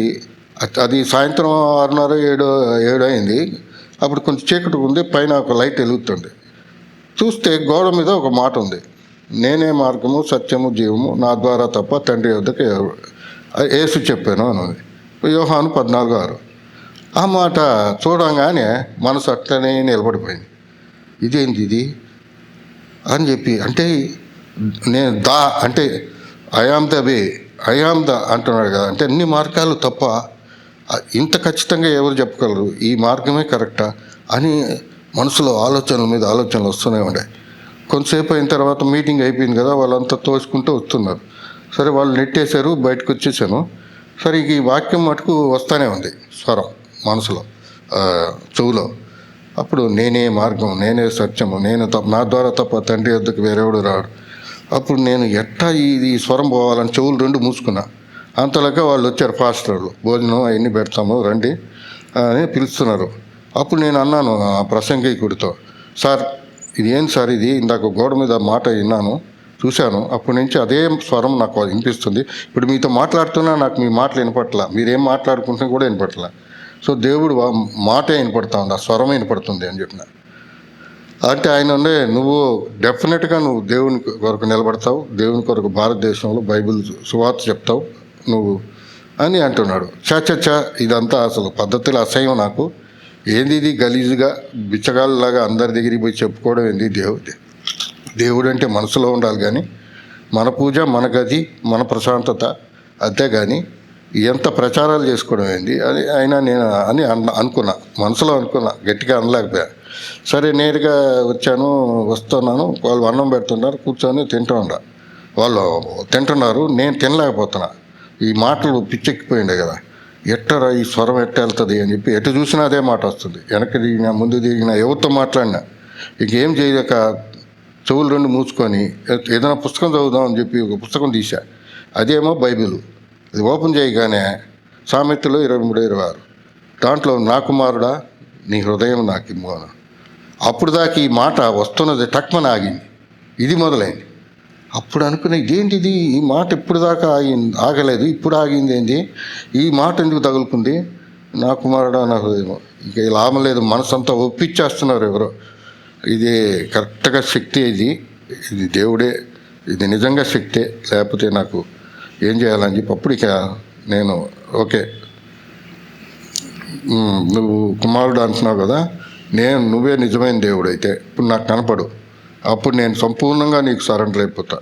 అది సాయంత్రం 6:30, 7 అయింది. అప్పుడు కొంచెం చీకటి ఉంది, పైన ఒక లైట్ వెలుగుతుంది. చూస్తే గోడ మీద ఒక మాట ఉంది, నేనే మార్గము సత్యము జీవము, నా ద్వారా తప్ప తండ్రి వద్దకు యేసు చెప్పాను అన్నది. యోహాను 14:6. ఆ మాట చూడంగానే మనసు అట్లనే నిలబడిపోయింది. ఇదేంటి ఇది అని చెప్పి, అంటే నేను అంటే I am the way, I am the అంటున్నాడు కదా, అంటే అన్ని మార్గాలు తప్ప ఇంత ఖచ్చితంగా ఎవరు చెప్పగలరు, ఈ మార్గమే కరెక్టా అని మనసులో ఆలోచనల మీద ఆలోచనలు వస్తూనే ఉండే. కొంతసేపు అయిన తర్వాత మీటింగ్ అయిపోయింది కదా, వాళ్ళంతా తోసుకుంటూ వస్తున్నారు. సరే వాళ్ళు నెట్టేశారు, బయటకు వచ్చేసాను. సరే ఈ వాక్యం మటుకు వస్తానే ఉంది స్వరం మనసులో, చెవులో. అప్పుడు నేనే మార్గం, నేనే సత్యము, నేను నా ద్వారా తప్ప తండ్రి వద్దకు వేరేవాడు రాడు. అప్పుడు నేను ఎట్టా ఈ స్వరం పోవాలని చెవులు రెండు మూసుకున్నా. అంతలాగా వాళ్ళు వచ్చారు, పాస్టర్లు. భోజనం అవన్నీ పెడతాము రండి అని పిలుస్తున్నారు. అప్పుడు నేను అన్నాను ఆ ప్రసంగికుడితో, సార్ ఇది ఏంటి సార్, ఇది ఇందాక గోడ మీద మాట విన్నాను, చూశాను, అప్పటి నుంచి అదే స్వరం నాకు వినిపిస్తుంది. ఇప్పుడు మీతో మాట్లాడుతున్నా నాకు మీ మాటలు వినపట్లా, మీరేం మాట్లాడుకుంటున్నా కూడా వినపట్లా. సో దేవుడు మాటే వినపడతా ఉంది, ఆ స్వరం వినపడుతుంది అని చెప్పిన. అంటే ఆయన ఉండే, నువ్వు డెఫినెట్గా నువ్వు దేవుని కొరకు నిలబడతావు, దేవుని కొరకు భారతదేశంలో బైబిల్ సువార్త చెప్తావు నువ్వు అని అంటున్నాడు. చా ఇదంతా అసలు పద్ధతిలో అసహ్యం నాకు. ఏంది ఇది గలీజుగా బిచ్చగాళ్ళలాగా అందరి దగ్గరికి పోయి చెప్పుకోవడం ఏంది? దేవుడు అంటే మనసులో ఉండాలి, కానీ మన పూజ, మన గది, మన ప్రశాంతత, అంతే కానీ ఎంత ప్రచారాలు చేసుకోవడం ఏంది అని అయినా నేను అనుకున్నా, మనసులో అనుకున్నా, గట్టిగా అనలేకపోయా. సరే నేరుగా వచ్చాను, వస్తున్నాను, వాళ్ళు అన్నం పెడుతున్నారు, కూర్చొని వాళ్ళు తింటున్నారు, నేను తినలేకపోతున్నా. ఈ మాటలు పిచ్చెక్కిపోయిండే కదా, ఎట్టరా ఈ స్వరం ఎట్ట వెళ్తుంది అని చెప్పి ఎటు చూసినా అదే మాట వస్తుంది. వెనక్కి దిగినా ముందు దిగినా ఎవరితో మాట్లాడినా ఇంకేం చేయలేక చెవులు రెండు మూసుకొని ఏదైనా పుస్తకం చదువుదాం అని చెప్పి ఒక పుస్తకం తీసా. అదేమో బైబిల్. అది ఓపెన్ చేయగానే సామెతలు 23:26, దాంట్లో నా కుమారుడా నీ హృదయం నాకు ఇమ్మోను. అప్పుడు దాకా ఈ మాట వస్తున్నది, టక్మని ఆగింది, ఇది మొదలైంది. అప్పుడు అనుకునే, ఇదేంటిది, ఈ మాట ఇప్పుడు దాకా ఆగలేదు, ఇప్పుడు ఆగింది ఏంది, ఈ మాట ఎందుకు తగులుకుంది, నా కుమారుడా నా హృదయం. ఇక లాభం లేదు, మనసంతా ఒప్పించేస్తున్నారు ఎవరో. ఇది కరెక్ట్గా శక్తి, ఇది దేవుడే, ఇది నిజంగా శక్తే, లేకపోతే నాకు ఏం చేయాలని చెప్పి అప్పుడు ఇక నేను ఓకే, నువ్వు కుమారుడు అంటున్నావు కదా, నువ్వే నిజమైన దేవుడు అయితే ఇప్పుడు నాకు కనపడు, అప్పుడు నేను సంపూర్ణంగా నీకు సరెండర్ అయిపోతా.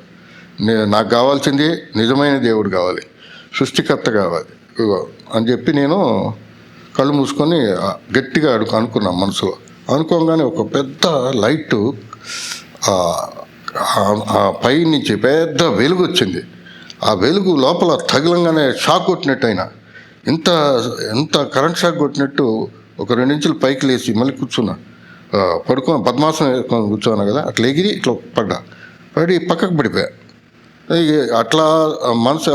నాకు కావాల్సింది నిజమైన దేవుడు కావాలి, సృష్టికర్త కావాలి అని చెప్పి నేను కళ్ళు మూసుకొని గట్టిగా అనుకున్నాను మనసులో. అనుకోగానే ఒక పెద్ద లైటు పై నుంచి పెద్ద వెలుగు వచ్చింది. ఆ వెలుగు లోపల తగిలంగానే షాక్ కొట్టినట్టు అయినా, ఎంత కరెంట్ షాక్ కొట్టినట్టు ఒక 2 ఇంచులు పైకి లేచి మళ్ళీ కూర్చున్నా. పద్మాసనం వేసుకొని కూర్చోన్నా కదా, అట్లా ఎగిరి ఇట్లా పడి పక్కకు పడిపోయా. అట్లా మనసు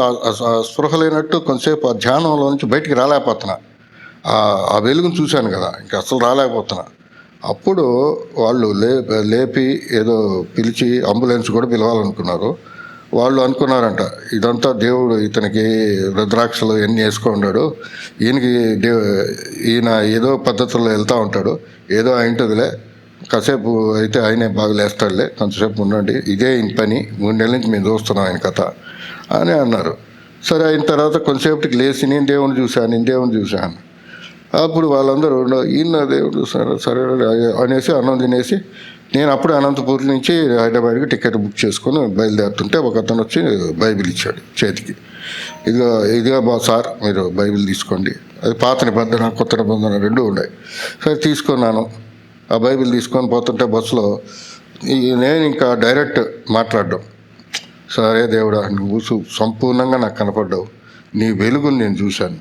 స్పృహ లేనట్టు కొంతసేపు ఆ ధ్యానంలో నుంచి బయటికి రాలేకపోతున్నా. ఆ వెలుగును చూశాను కదా, ఇంకా అసలు రాలేకపోతున్నా. అప్పుడు వాళ్ళు లేపి ఏదో పిలిచి అంబులెన్స్ కూడా పిలవాలనుకున్నారు. వాళ్ళు అనుకున్నారంట, ఇదంతా దేవుడు ఇతనికి రుద్రాక్షలు ఎన్ని వేసుకున్నాడు, ఈయన ఏదో పద్ధతుల్లో వెళ్తూ ఉంటాడు, ఏదో అయింటుందిలే, కాసేపు అయితే ఆయనే బాగా లేస్తాడులే, కొంతసేపు ఉండండి, ఇదే పని 3 నెలల నుంచి మేము చూస్తున్నాం ఆయన కథ అని అన్నారు. సరే అయిన తర్వాత కొంతసేపటికి లేచి నేను దేవుని చూశాను. అప్పుడు వాళ్ళందరూ ఈయన దేవుడు చూసారు సరే అనేసి అన్నం తినేసి, నేను అప్పుడే అనంతపూర్ నుంచి హైదరాబాద్కి టికెట్ బుక్ చేసుకొని బయలుదేరుతుంటే ఒక అతను వచ్చి బైబిల్ ఇచ్చాడు చేతికి. ఇదిగా సార్ మీరు బైబిల్ తీసుకోండి, అది పాత నిబంధన కొత్త నిబంధన 2 ఉన్నాయి. సరే తీసుకున్నాను. ఆ బైబిల్ తీసుకొని పోతుంటే బస్సులో నేను ఇంకా డైరెక్ట్ మాట్లాడడం, సరే దేవుడా నువ్వు సంపూర్ణంగా నాకు కనపడ్డావు, నీ వెలుగుని నేను చూశాను,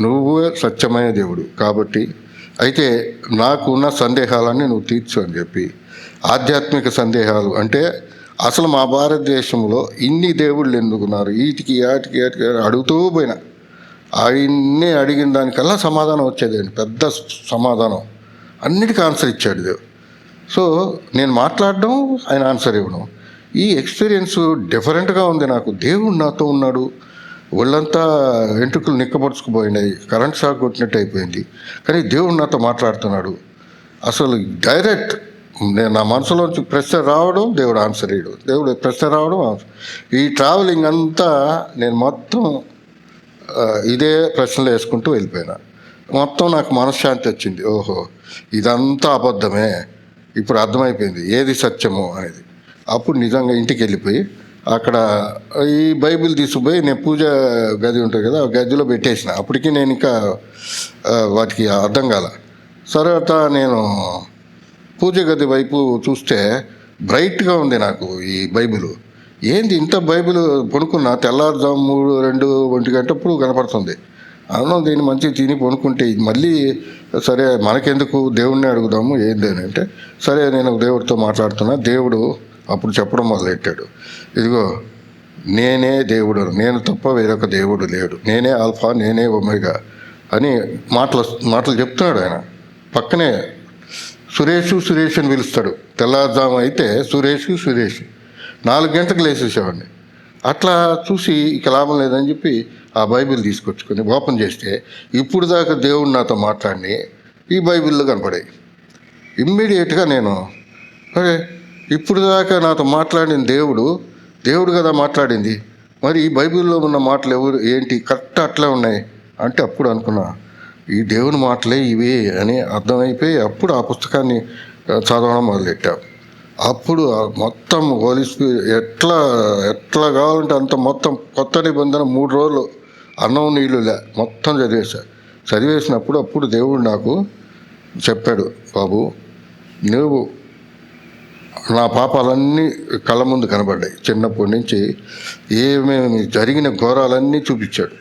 నువ్వే సత్యమైన దేవుడు కాబట్టి అయితే నాకు ఉన్న సందేహాలన్నీ నువ్వు తీర్చు అని చెప్పి, ఆధ్యాత్మిక సందేహాలు అంటే అసలు మా భారతదేశంలో ఇన్ని దేవుళ్ళు ఎందుకున్నారు, వీటికి అడుగుతూ పోయినా ఆయన్నే అడిగిన దానికల్లా సమాధానం వచ్చేదండి, పెద్ద సమాధానం, అన్నిటికీ ఆన్సర్ ఇచ్చాడు దేవుడు. సో నేను మాట్లాడడం, ఆయన ఆన్సర్ ఇవ్వడం, ఈ ఎక్స్పీరియన్స్ డిఫరెంట్గా ఉంది నాకు. దేవుడు నాతో ఉన్నాడు, ఒళ్ళంతా వెంట్రుకలు నిక్కపరుచుకుపోయినాయి, కరెంట్ షాక్ కొట్టినట్టు అయిపోయింది, కానీ దేవుడు నాతో మాట్లాడుతున్నాడు. అసలు డైరెక్ట్ నేను నా మనసులోంచి ప్రశ్న రావడం, దేవుడు ఆన్సర్ ఇవ్వడం, దేవుడు ప్రశ్న రావడం. ఈ ట్రావెలింగ్ అంతా నేను మొత్తం ఇదే ప్రశ్నలు వేసుకుంటూ వెళ్ళిపోయినా. మొత్తం నాకు మనశ్శాంతి వచ్చింది. ఓహో ఇదంతా అబద్ధమే, ఇప్పుడు అర్థమైపోయింది ఏది సత్యము అనేది. అప్పుడు నిజంగా ఇంటికి వెళ్ళిపోయి అక్కడ ఈ బైబిల్ తీసుకుపోయి నేను పూజ గది ఉంటుంది కదా, ఆ గదిలో పెట్టేసిన. అప్పటికి నేను ఇంకా వాటికి అర్థం కాల. తర్వాత నేను పూజ గది వైపు చూస్తే బ్రైట్గా ఉంది నాకు ఈ బైబిల్. ఏంది ఇంత బైబిల్ కొనుక్కున్నా తెల్లారుజాము 3, 2, 1 గంటప్పుడు కనపడుతుంది. అన్నం దీన్ని మంచిగా తిని కొనుక్కుంటే ఇది మళ్ళీ సరే మనకెందుకు దేవుణ్ణి అడుగుదాము ఏంది అని అంటే, సరే నేను దేవుడితో మాట్లాడుతున్నా. దేవుడు అప్పుడు చెప్పడం మొదలెట్టాడు, ఇదిగో నేనే దేవుడు, నేను తప్ప వేరొక దేవుడు లేడు, నేనే ఆల్ఫా, నేనే ఒమేగా అని మాటలు చెప్తున్నాడు ఆయన. పక్కనే సురేష్ అని పిలుస్తాడు. తెల్లారుజాము అయితే సురేష్ 4 గంటలకు లేచేసేవాడిని. అట్లా చూసి ఇక లాభం లేదని చెప్పి ఆ బైబిల్ తీసుకొచ్చుకొని ఓపెన్ చేస్తే ఇప్పుడు దాకా దేవుడు నాతో మాట్లాడి ఈ బైబిల్లో కనపడాయి. ఇమ్మీడియట్గా నేను అరే ఇప్పుడు దాకా నాతో మాట్లాడిన దేవుడు కదా మాట్లాడింది, మరి ఈ బైబిల్లో ఉన్న మాటలు ఏంటి కరెక్ట్ అట్లే ఉన్నాయి అంటే అప్పుడు అనుకున్నా ఈ దేవుని మాటలే ఇవి అని అర్థమైపోయి అప్పుడు ఆ పుస్తకాన్ని చదవడం మొదలెట్టాం. అప్పుడు మొత్తం హోలీ స్పిరిట్ ఎట్లా కావాలంటే అంత మొత్తం కొత్త నిబంధన 3 రోజులు అన్నం నీళ్ళులే మొత్తం చదివేసినప్పుడు అప్పుడు దేవుడు నాకు చెప్పాడు, బాబు నువ్వు నా పాపాలన్నీ కళ్ళ ముందు కనబడ్డాయి. చిన్నప్పటి నుంచి ఏమేమి జరిగిన ఘోరాలన్నీ చూపించాడు.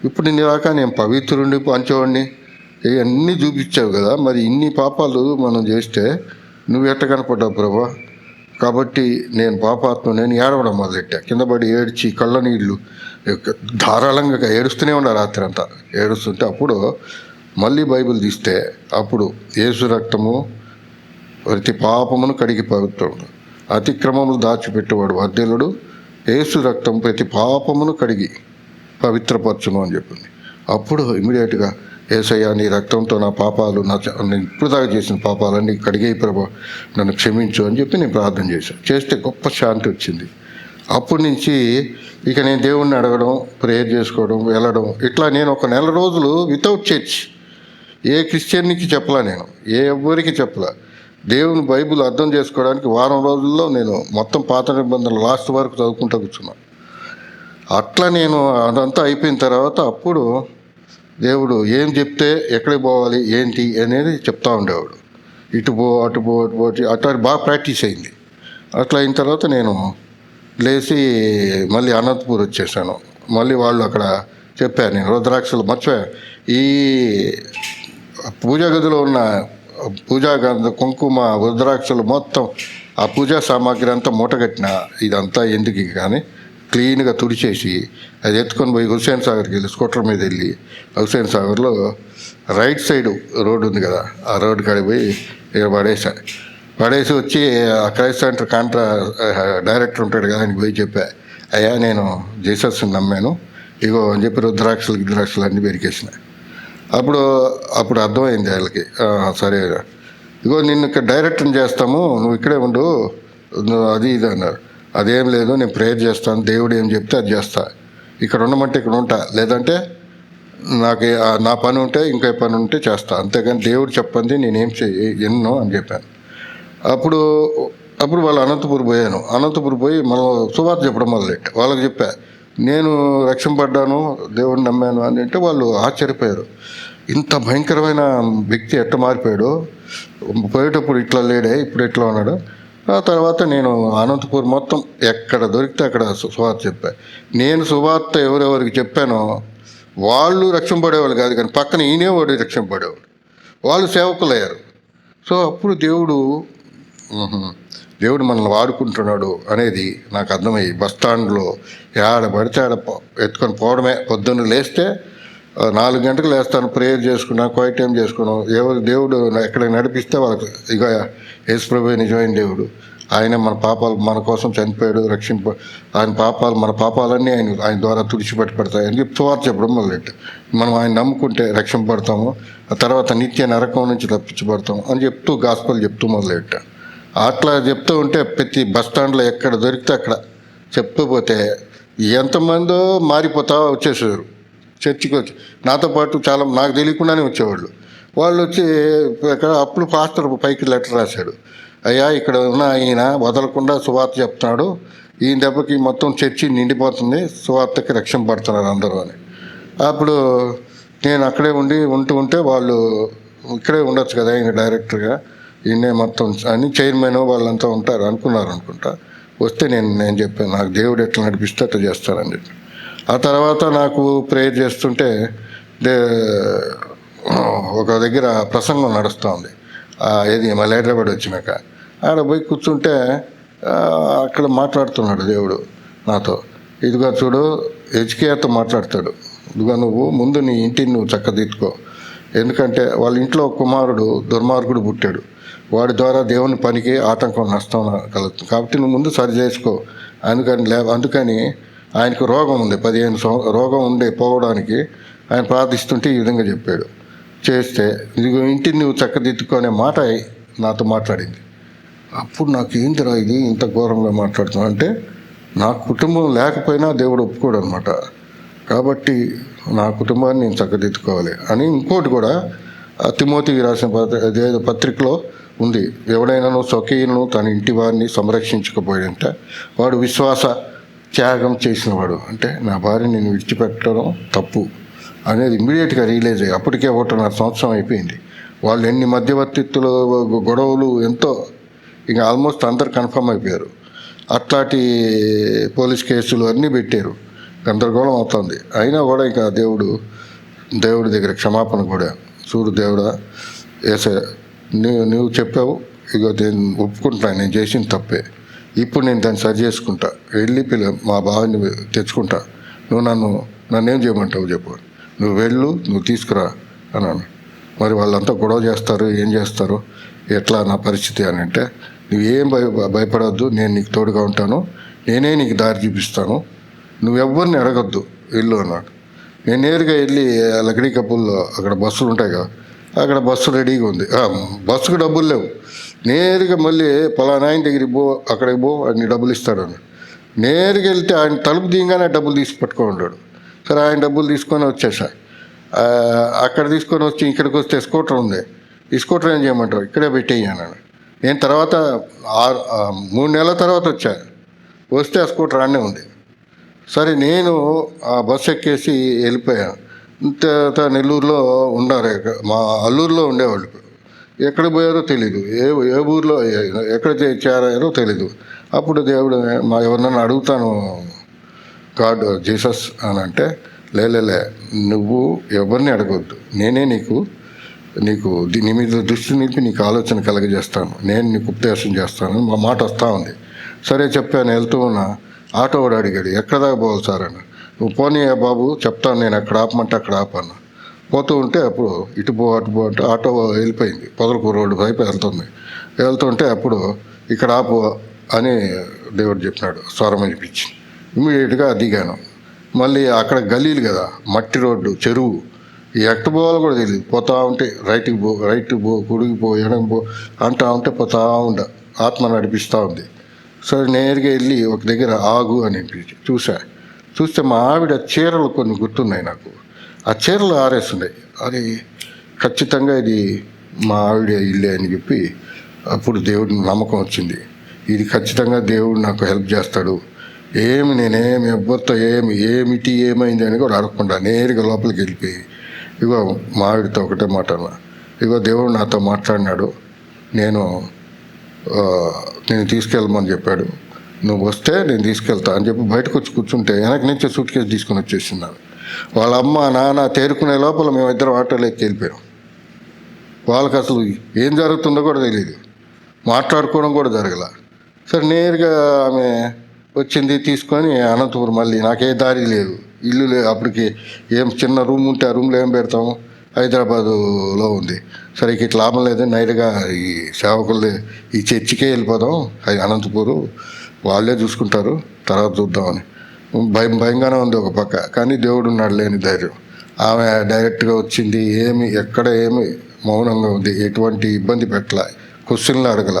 ఇప్పుడు నీ దాకా నేను పవిత్రుడిని పంచేవాడిని ఇవన్నీ చూపించావు కదా, మరి ఇన్ని పాపాలు మనం చేస్తే నువ్వు ఎట్ట కనపడ్డావు ప్రభా? కాబట్టి నేను పాపాత్మ నేను ఏడవడం మొదలెట్టా. కింద పడి ఏడ్చి కళ్ళ నీళ్ళు ధారాళంగా ఏడుస్తూనే ఉన్నా రాత్రి అంతా. ఏడుస్తుంటే అప్పుడు మళ్ళీ బైబిల్ తీస్తే అప్పుడు యేసు రక్తము ప్రతి పాపమును కడిగి పవిత్రుడు, అతిక్రమములు దాచిపెట్టేవాడు వర్ధిల్లుడు, యేసు రక్తం ప్రతి పాపమును కడిగి పవిత్రపరచును అని చెప్పింది. అప్పుడు ఇమీడియట్గా యేసయ్య నీ రక్తంతో నా పాపాలు నేను ఇప్పుడు దాకా చేసిన పాపాలన్నీ కడిగే ప్రభా నన్ను క్షమించు అని చెప్పి నేను ప్రార్థన చేస్తే గొప్ప శాంతి వచ్చింది. అప్పటి నుంచి ఇక నేను దేవుణ్ణి అడగడం, ప్రేయర్ చేసుకోవడం, వెళ్ళడం, ఇట్లా నేను ఒక 1 నెల రోజులు వితౌట్ చర్చ్ ఏ క్రిస్టియన్కి చెప్పలా, నేను ఎవ్వరికి చెప్పలా. దేవుని బైబిల్ అర్థం చేసుకోవడానికి వారం రోజుల్లో నేను మొత్తం పాత నిబంధనలు లాస్ట్ వరకు చదువుకుంటూ కూర్చున్నాను. అట్లా నేను అదంతా అయిపోయిన తర్వాత అప్పుడు దేవుడు ఏం చెప్తే ఎక్కడికి పోవాలి ఏంటి అనేది చెప్తా ఉండేవాడు. ఇటు పో అటు పో అట్లా బాగా ప్రాక్టీస్ అయింది. అట్లా అయిన తర్వాత నేను లేచి మళ్ళీ అనంతపూర్ వచ్చేసాను. మళ్ళీ వాళ్ళు అక్కడ చెప్పాను, నేను రుద్రాక్షలు మర్చిపోయా. ఈ పూజా గదిలో ఉన్న పూజా గంధ కుంకుమ రుద్రాక్షలు మొత్తం ఆ పూజా సామాగ్రి అంతా మూటగట్టిన ఇదంతా ఎందుకు కానీ క్లీన్గా తుడిచేసి అది ఎత్తుకొని పోయి హుస్సేన్ సాగర్కి వెళ్ళి స్కూటర్ మీద వెళ్ళి హుస్సేన్ సాగర్లో రైట్ సైడ్ రోడ్డు ఉంది కదా, ఆ రోడ్డు కాడికి పోయి ఇక్కడ పడేసి వచ్చి ఆ క్రైస్ట్ సెంటర్ డైరెక్టర్ ఉంటాడు కదా ఆయనకి పోయి చెప్పా, అయ్యా నేను జీసస్ని నమ్మాను ఇగో అని చెప్పి రుద్రాక్షలు అన్నీ పెరికేసిన. అప్పుడు అర్థమైంది వాళ్ళకి, సరే ఇగో నిన్ను ఇక్కడ డైరెక్టర్ని చేస్తాము, నువ్వు ఇక్కడే ఉండు అది ఇది అన్నారు. అదేం లేదు, నేను ప్రేయర్ చేస్తాను, దేవుడు ఏం చెప్తే అది చేస్తా, ఇక్కడ ఉండమంటే ఇక్కడ ఉంటా, లేదంటే నాకు నా పని ఉంటే ఇంకో పని ఉంటే చేస్తా, అంతేగాని దేవుడు చెప్పండి నేనేం ఎన్నో అని చెప్పాను. అప్పుడు వాళ్ళు అనంతపూర్ పోయాను. అనంతపూర్ పోయి మనం సువార్త చెప్పడం మొదలెట్టా. వాళ్ళకి చెప్పా నేను రక్షింపడ్డాను, దేవుడిని నమ్మాను అని అంటే వాళ్ళు ఆశ్చర్యపోయారు. ఇంత భయంకరమైన వ్యక్తి ఎట్ట మారిపోయాడు, పోయేటప్పుడు ఇట్లా లేడే ఇప్పుడు ఎట్లా ఉన్నాడు. ఆ తర్వాత నేను అనంతపూర్ మొత్తం ఎక్కడ దొరికితే అక్కడ సువార్త చెప్పా. నేను సువార్త ఎవరెవరికి చెప్పానో వాళ్ళు రక్షింపడేవాళ్ళు కాదు, కానీ పక్కన ఈయనేవాడు రక్షింపడేవాడు, వాళ్ళు సేవకులయ్యారు. సో అప్పుడు దేవుడు మనల్ని వాడుకుంటున్నాడు అనేది నాకు అర్థమయ్యి బస్ స్టాండ్లో ఆడ పడితే ఆడ ఎత్తుకొని పోవడమే. పొద్దున్న లేస్తే 4 గంటలకు లేస్తాను, ప్రేయర్ చేసుకున్నా, క్వైట్ టైం చేసుకున్నాను. ఎవరు దేవుడు ఎక్కడ నడిపిస్తే వాళ్ళకి ఇక యేసుప్రభువే నిజమైన దేవుడు, ఆయన మన పాపాలు మన కోసం చనిపోయాడు, మన పాపాలన్నీ ఆయన ద్వారా తుడిచిపెట్టబడతాయి అని చెప్పి సువార్త చెప్పడం మొదలెట్టు. మనం ఆయన నమ్ముకుంటే రక్షింపబడతాము, ఆ తర్వాత నిత్య నరకం నుంచి తప్పించబడతాము అని చెప్తూ గాస్పల్ చెప్తూ మొదలెట్టా. అట్లా చెప్తూ ఉంటే ప్రతి బస్ స్టాండ్లో ఎక్కడ దొరికితే అక్కడ చెప్తూ పోతే ఎంతమందో మారిపోతా వచ్చేసారు చర్చికి. వచ్చి నాతో పాటు చాలా నాకు తెలియకుండానే వచ్చేవాళ్ళు. వాళ్ళు వచ్చి అప్పుడు పాస్టర్ పైకి లెటర్ రాశాడు, అయ్యా ఇక్కడ ఉన్న ఈయన వదలకుండా సువార్త చెప్తున్నాడు, ఈయన దెబ్బకి మొత్తం చర్చి నిండిపోతుంది, సువార్తకి రక్షింపబడుతున్నారు అందరూ అని. అప్పుడు నేను అక్కడే ఉంటూ ఉంటే వాళ్ళు ఇక్కడే ఉండొచ్చు కదా ఈయన డైరెక్టర్గా, ఈయనే మొత్తం అని చైర్మన్ వాళ్ళంతా ఉంటారు అనుకుంటా. వస్తే నేను చెప్పాను, నాకు దేవుడు ఎట్లా నడిపిస్తే అట్లా చేస్తానని చెప్పి. ఆ తర్వాత నాకు ప్రేయర్ చేస్తుంటే ఒక దగ్గర ప్రసంగం నడుస్తూ ఉంది. ఏది మళ్ళీ హైదరాబాద్ వచ్చినాక ఆడ పోయి కూర్చుంటే అక్కడ మాట్లాడుతున్నాడు దేవుడు నాతో. ఇదిగో చూడు, హెచ్కేఆర్తో మాట్లాడతాడు, ఇదిగో నువ్వు ముందు నీ ఇంటిని నువ్వు చక్కదిద్దుకో. ఎందుకంటే వాళ్ళ ఇంట్లో కుమారుడు దుర్మార్గుడు పుట్టాడు, వాడి ద్వారా దేవుని పనికి ఆటంకం నష్టం కలుగుతుంది. కాబట్టి నువ్వు ముందు సరి చేసుకో. అందుకని ఆయనకు రోగం ఉంది, 15 రోగం ఉండే పోవడానికి ఆయన ప్రార్థిస్తుంటే ఈ విధంగా చెప్పాడు. చేస్తే ఇదిగో ఇంటిని నువ్వు చక్కదిద్దుకునే మాట నాతో మాట్లాడింది. అప్పుడు నాకు ఏంటిరా ఇది ఇంత ఘోరంగా మాట్లాడుతున్నా అంటే, నా కుటుంబం లేకపోయినా దేవుడు ఒప్పుకోడు అనమాట. కాబట్టి నా కుటుంబాన్ని నేను చక్కదిద్దుకోవాలి అని. ఇంకోటి కూడా తిమోతికి రాసిన పత్రికలో ఉంది, ఎవడైనాను స్వకీయులను తన ఇంటి వారిని సంరక్షించకపోయాడంటే వాడు విశ్వాస త్యాగం చేసినవాడు. అంటే నా భార్యని నేను విడిచిపెట్టడం తప్పు అనేది ఇమ్మీడియట్గా రియలైజ్ అయ్యి, అప్పటికే 1.5 సంవత్సరం అయిపోయింది. వాళ్ళు ఎన్ని మధ్యవర్తిత్తులు గొడవలు ఎంతో, ఇంకా ఆల్మోస్ట్ అందరు కన్ఫర్మ్ అయిపోయారు. అట్లాంటి పోలీస్ కేసులు అన్నీ పెట్టారు, గందరగోళం అవుతుంది. అయినా కూడా ఇంకా దేవుడి దగ్గర క్షమాపణ కూడా, చూడు దేవుడా, నువ్వు చెప్పావు, ఇగో నేను ఒప్పుకుంటాను, నేను చేసిన తప్పే, ఇప్పుడు నేను దాన్ని సరి చేసుకుంటా, వెళ్ళి మా బావని తెచ్చుకుంటా, నువ్వు నన్నేం చేయమంటావు చెప్పు, నువ్వు వెళ్ళు, నువ్వు తీసుకురా అన్నాను. మరి వాళ్ళంతా గొడవ చేస్తారు, ఏం చేస్తారు, ఎట్లా నా పరిస్థితి అని అంటే, నువ్వేం భయపడవద్దు, నేను నీకు తోడుగా ఉంటాను, నేనే నీకు దారి చూపిస్తాను, నువ్వెవ్వరిని అడగద్దు, వెళ్ళు అన్నాడు. నేను నేరుగా వెళ్ళి లకడీ కప్పుల్లో అక్కడ బస్సులు ఉంటాయి కదా, అక్కడ బస్సు రెడీగా ఉంది. బస్సుకు డబ్బులు లేవు, నేరుగా మళ్ళీ పలానా ఆయన దగ్గరికి అక్కడికి అన్ని డబ్బులు ఇస్తాడని నేరుగా వెళ్తే ఆయన తలుపు దిగానే డబ్బులు తీసి పట్టుకొని. సరే ఆయన డబ్బులు తీసుకొని వచ్చేసా. అక్కడ తీసుకొని వచ్చి ఇక్కడికి వస్తే స్కూటర్ ఉంది, ఈ స్కూటర్ ఏం చేయమంటారు, ఇక్కడే పెట్టేయను. నేను తర్వాత 3 నెలల తర్వాత వస్తే ఆ స్కూటర్ అన్నీ ఉంది. సరే నేను ఆ బస్సు ఎక్కేసి వెళ్ళిపోయాను. నెల్లూరులో ఉన్నారు, మా అల్లూరులో ఉండేవాళ్ళు, ఎక్కడ పోయారో తెలీదు, ఏ ఊర్లో ఎక్కడ చేరారో తెలీదు. అప్పుడు దేవుడు ఎవరినైనా అడుగుతాను గాడ్ జీసస్ అని అంటే, లేలే నువ్వు ఎవరిని అడగవద్దు, నేనే నీకు నీ మీద దృష్టి నిలిపి నీకు ఆలోచన కలగజేస్తాను, నేను నీకు ఉపదేశం చేస్తాను మా మాట వస్తూ ఉంది. సరే చెప్పాను. వెళ్తూ ఉన్నా, ఆటో వాడు అడిగాడు, ఎక్కడ దాకా పోవాలి సార్ అని. నువ్వు పోనీ బాబు చెప్తాను, నేను అక్కడ ఆపమంటే అక్కడ ఆపాను. పోతూ ఉంటే అప్పుడు ఇటు పో అంటే ఆటో వెళ్ళిపోయింది, పొదలకూరు రోడ్డు వైపు వెళ్తుంటే అప్పుడు ఇక్కడ ఆపు అని దేవుడు చెప్పినాడు, స్వరం వినిపించి. ఇమ్మీడియట్గా దిగాను. మళ్ళీ అక్కడ గలీలు కదా, మట్టి రోడ్డు, చెరువు, ఎట్ట పోవాలో కూడా తెలియదు. పోతా ఉంటే రైట్ పో, కుడికి పో, ఎడమ పో అంటా ఉంటే పోతా ఆత్మ నడిపిస్తూ ఉంది. సరే నేరుగా వెళ్ళి ఒక దగ్గర ఆగు అని చూస్తే మా ఆవిడ చీరలు కొన్ని గుర్తున్నాయి నాకు. ఆ చీరలు ఆరేస్తున్నాయి. అది ఖచ్చితంగా ఇది మా ఆవిడ ఇల్లే అని చెప్పి అప్పుడు దేవుడిని నమ్మకం వచ్చింది, ఇది ఖచ్చితంగా దేవుడు నాకు హెల్ప్ చేస్తాడు. నేనేమి ఎవ్వరితో ఏమైంది అని కూడా అడగకుండా నేరుగా లోపలికి వెళ్ళిపోయి ఇగో మా ఆవిడతో ఒకటే మాట అన్నా, ఇగో దేవుడు నాతో మాట్లాడినాడు, నేను తీసుకెళ్ళమని చెప్పాడు, నువ్వు వస్తే నేను తీసుకెళ్తా అని చెప్పి బయటకు వచ్చి కూర్చుంటే వెనక నుంచి సూట్ కేసు తీసుకొని వచ్చేసింది. వాళ్ళ అమ్మ నాన్న తేరుకునే లోపల మేమిద్దరం ఆటోలో ఎక్కి వెళ్ళిపోయాం. వాళ్ళకి అసలు ఏం జరుగుతుందో కూడా తెలియదు, మాట్లాడుకోవడం కూడా జరగల. సరే నేరుగా ఆమె వచ్చింది, తీసుకొని అనంతపురం. మళ్ళీ నాకే దారి లేదు, ఇల్లు లేదు, అప్పటికి ఏం చిన్న రూమ్ ఉంటే ఆ రూమ్లో ఏం పెడతాము, హైదరాబాదులో ఉంది. సరే ఇట్లా లాభం లేదు, నైట్గా ఈ సేవకులు ఈ చర్చికే వెళ్ళిపోదాం, అనంతపురం వాళ్ళే చూసుకుంటారు, తర్వాత చూద్దామని. భయంగానే ఉంది ఒక పక్క, కానీ దేవుడు ఉన్నాడు లేని ధైర్యం. ఆమె డైరెక్ట్గా వచ్చింది, ఎక్కడ మౌనంగా ఉంది, ఎటువంటి ఇబ్బంది పెట్టలే, క్వశ్చన్లు అడగల.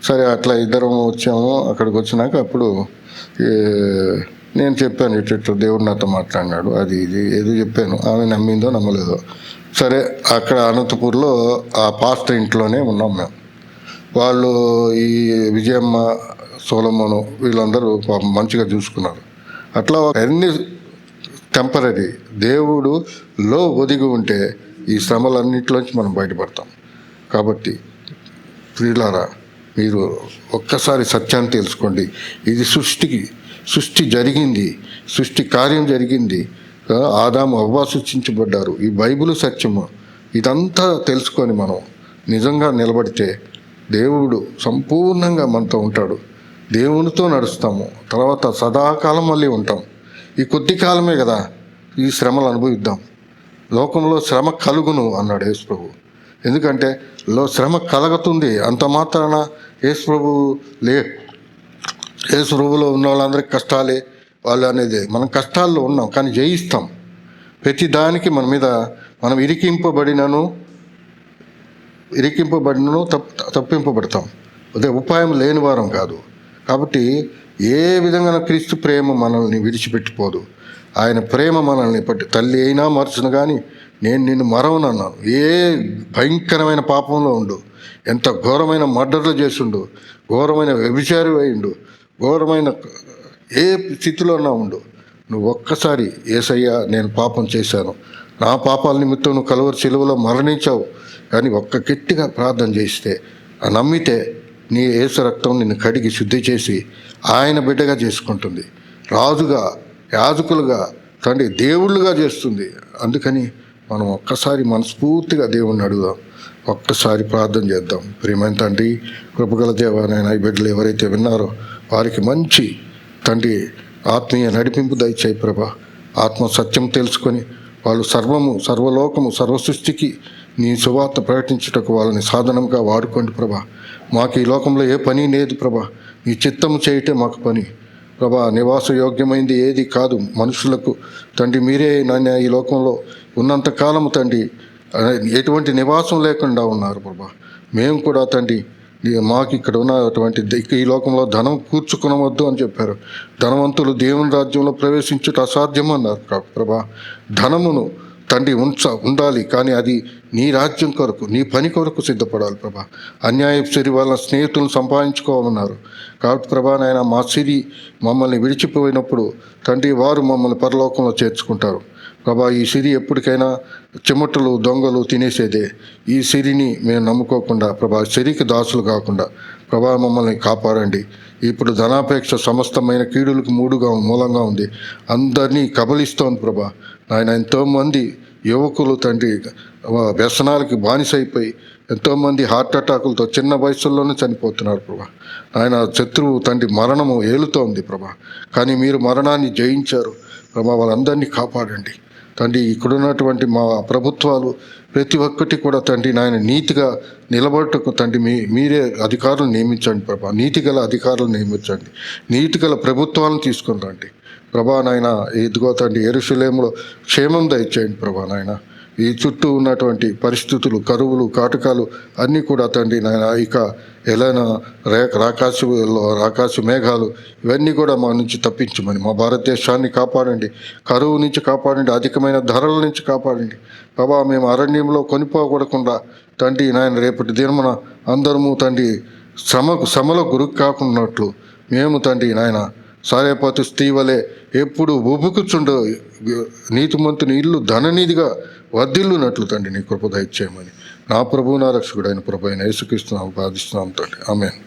సరే అట్లా ఇద్దరం వచ్చాము. అక్కడికి వచ్చినాక అప్పుడు నేను చెప్పాను, ఇట్లా దేవుడు నాతో మాట్లాడినాడు, అది ఇది ఏదో చెప్పాను. ఆమె నమ్మిందో నమ్మలేదో. సరే అక్కడ అనంతపూర్లో ఆ పాస్టర్ ఇంట్లోనే ఉన్నాం మేము. వాళ్ళు ఈ విజయమ్మ, సోలమోను వీళ్ళందరూ మంచిగా చూసుకున్నారు. అట్లా అన్ని టెంపరీ, దేవుడులో ఒదిగి ఉంటే ఈ శ్రమలన్నింటిలోంచి మనం బయటపడతాం. కాబట్టి ప్రియులారా, మీరు ఒక్కసారి సత్యాన్ని తెలుసుకోండి. ఇది సృష్టి జరిగింది, సృష్టి కార్యం జరిగింది. ఆదాము అవ్వ సృష్టించబడ్డారు. ఈ బైబిల్ సత్యము. ఇదంతా తెలుసుకొని మనం నిజంగా నిలబడితే దేవుడు సంపూర్ణంగా మనతో ఉంటాడు. దేవునితో నడుస్తాము. తర్వాత సదాకాలం మళ్ళీ ఉంటాం. ఈ కొద్ది కాలమే కదా, ఈ శ్రమలు అనుభవిద్దాం. లోకంలో శ్రమ కలుగును అన్నాడు యేసు ప్రభు. ఎందుకంటే శ్రమ కలుగుతుంది. అంత మాత్రాన యేసు ప్రభువులో ఉన్న వాళ్ళందరికీ కష్టాలే వాళ్ళు అనేది. మనం కష్టాల్లో ఉన్నాం కానీ జయిస్తాం. ప్రతి దానికి మన మీద మనం ఇరికింపబడినను తప్పింపబడతాం. అదే ఉపాయం లేని వారం కాదు. కాబట్టి ఏ విధంగా క్రీస్తు ప్రేమ మనల్ని విడిచిపెట్టిపోదు. ఆయన ప్రేమ మనల్ని తల్లి అయినా మరచును కానీ నేను నిన్ను మరవనన్నాను. ఏ భయంకరమైన పాపంలో ఉండు, ఎంత ఘోరమైన మర్డర్లు చేసిండు, ఘోరమైన వ్యభిచారి అయిండు, ఘోరమైన ఏ స్థితిలో ఉన్నా ఉండు, నువ్వు ఒక్కసారి యేసయ్యా నేను పాపం చేశాను, నా పాపాల నిమిత్తం నువ్వు కలువరి సిలువలో మరణించావు కానీ ఒక్క గట్టిగా ప్రార్థన చేస్తే, నమ్మితే నీ యేసు రక్తం నిన్ను కడిగి శుద్ధి చేసి ఆయన బిడ్డగా చేసుకుంటుంది. రాజుగా, యాజకులుగా, తండ్రి దేవుళ్ళుగా చేస్తుంది. అందుకని మనం ఒక్కసారి మనస్ఫూర్తిగా దేవుణ్ణి అడుగుదాం. ఒక్కసారి ప్రార్థన చేద్దాం. ప్రియమైన తండ్రి, కృపగల దేవా, నాయన ఈ బిడ్డలు ఎవరైతే విన్నారో వారికి మంచి తండ్రి ఆత్మీయ నడిపింపు దయచేయి ప్రభా. ఆత్మ సత్యం తెలుసుకొని వాళ్ళు సర్వలోకము, సర్వసృష్టికి నీ సువార్త ప్రకటించుటకు వాళ్ళని సాధనంగా వాడుకోండి ప్రభా. మాకు ఈ లోకంలో ఏ పని లేదు ప్రభా. నీ చిత్తము చేయటే మాకు పని ప్రభా. నివాస యోగ్యమైంది ఏది కాదు మనుషులకు తండ్రి. మీరే నాన్న ఈ లోకంలో ఉన్నంతకాలము తండ్రి ఎటువంటి నివాసం లేకుండా ఉన్నారు ప్రభా. మేము కూడా తండ్రి మాకు ఇక్కడ ఉన్నటువంటి ఈ లోకంలో ధనం కూర్చుకునవద్దు అని చెప్పారు. ధనవంతులు దేవుని రాజ్యంలో ప్రవేశించుట అసాధ్యం అన్నారు ప్రభా. ధనమును తండ్రి ఉండాలి కానీ అది నీ రాజ్యం కొరకు, నీ పని కొరకు సిద్ధపడాలి ప్రభా. అన్యాయపు సిరి వాళ్ళ స్నేహితులను సంపాదించుకోమన్నారు కాబట్టి ప్రభా నాయన మా సిరి మమ్మల్ని విడిచిపోయినప్పుడు తండ్రి వారు మమ్మల్ని పరలోకంలో చేర్చుకుంటారు ప్రభా. ఈ సిరి ఎప్పటికైనా చెమటలు దొంగలు తినేసేదే. ఈ సిరిని మేము నమ్ముకోకుండా ప్రభా, సిరికి దాసులు కాకుండా ప్రభా మమ్మల్ని కాపాడండి. ఇప్పుడు ధనాపేక్ష సమస్తమైన కీడులకు మూలంగా ఉంది. అందరినీ కబలిస్తోంది ప్రభా. ఆయన ఎంతోమంది యువకులు తండ్రి వ్యసనాలకి బానిసైపోయి ఎంతోమంది హార్ట్ అటాకులతో చిన్న వయసుల్లోనే చనిపోతున్నారు ప్రభా. ఆయన శత్రువు తండ్రి మరణము ఏలుతోంది ప్రభా. కానీ మీరు మరణాన్ని జయించారు ప్రభా. వాళ్ళందరినీ కాపాడండి తండ్రి. ఇక్కడున్నటువంటి మా ప్రభుత్వాలు ప్రతి ఒక్కటి కూడా తండ్రి నాయన నీతిగా నిలబడటకు తండ్రి మీరే అధికారులు నియమించండి ప్రభా. నీతిగల అధికారులు నియమించండి. నీతిగల ప్రభుత్వాలను తీసుకుని రండి ప్రభా నాయన. ఇదిగో తండ్రి యెరూషలేములో క్షేమం దయచేయండి ప్రభా నాయన. ఈ చుట్టూ ఉన్నటువంటి పరిస్థితులు, కరువులు, కాటకాలు అన్నీ కూడా తండ్రి నాయన ఇక ఎలానా రాకాశ మేఘాలు ఇవన్నీ కూడా మా నుంచి తప్పించమని, మా భారతదేశాన్ని కాపాడండి. కరువు నుంచి కాపాడండి. అధికమైన ధరల నుంచి కాపాడండి ప్రభా. మేము అరణ్యంలో కొనిపోకూడకుండా తండ్రి నాయన రేపటి దినమున అందరము తండ్రి శ్రమలో గురికి కాకున్నట్లు మేము తండ్రి నాయన సారేపాతు స్త్రీ వలె ఎప్పుడు ఉబుకుచుండో నీతిమంతుని ఇల్లు ధననిధిగా వర్ధిల్లునట్లు తండ్రి నీ కృప దయచేయమని నా ప్రభువు, నా రక్షకుడు అయిన ప్రభు అయిన యేసుక్రీస్తు నామమున ప్రార్థిస్తున్నాము తండ్రి. ఆమేన్.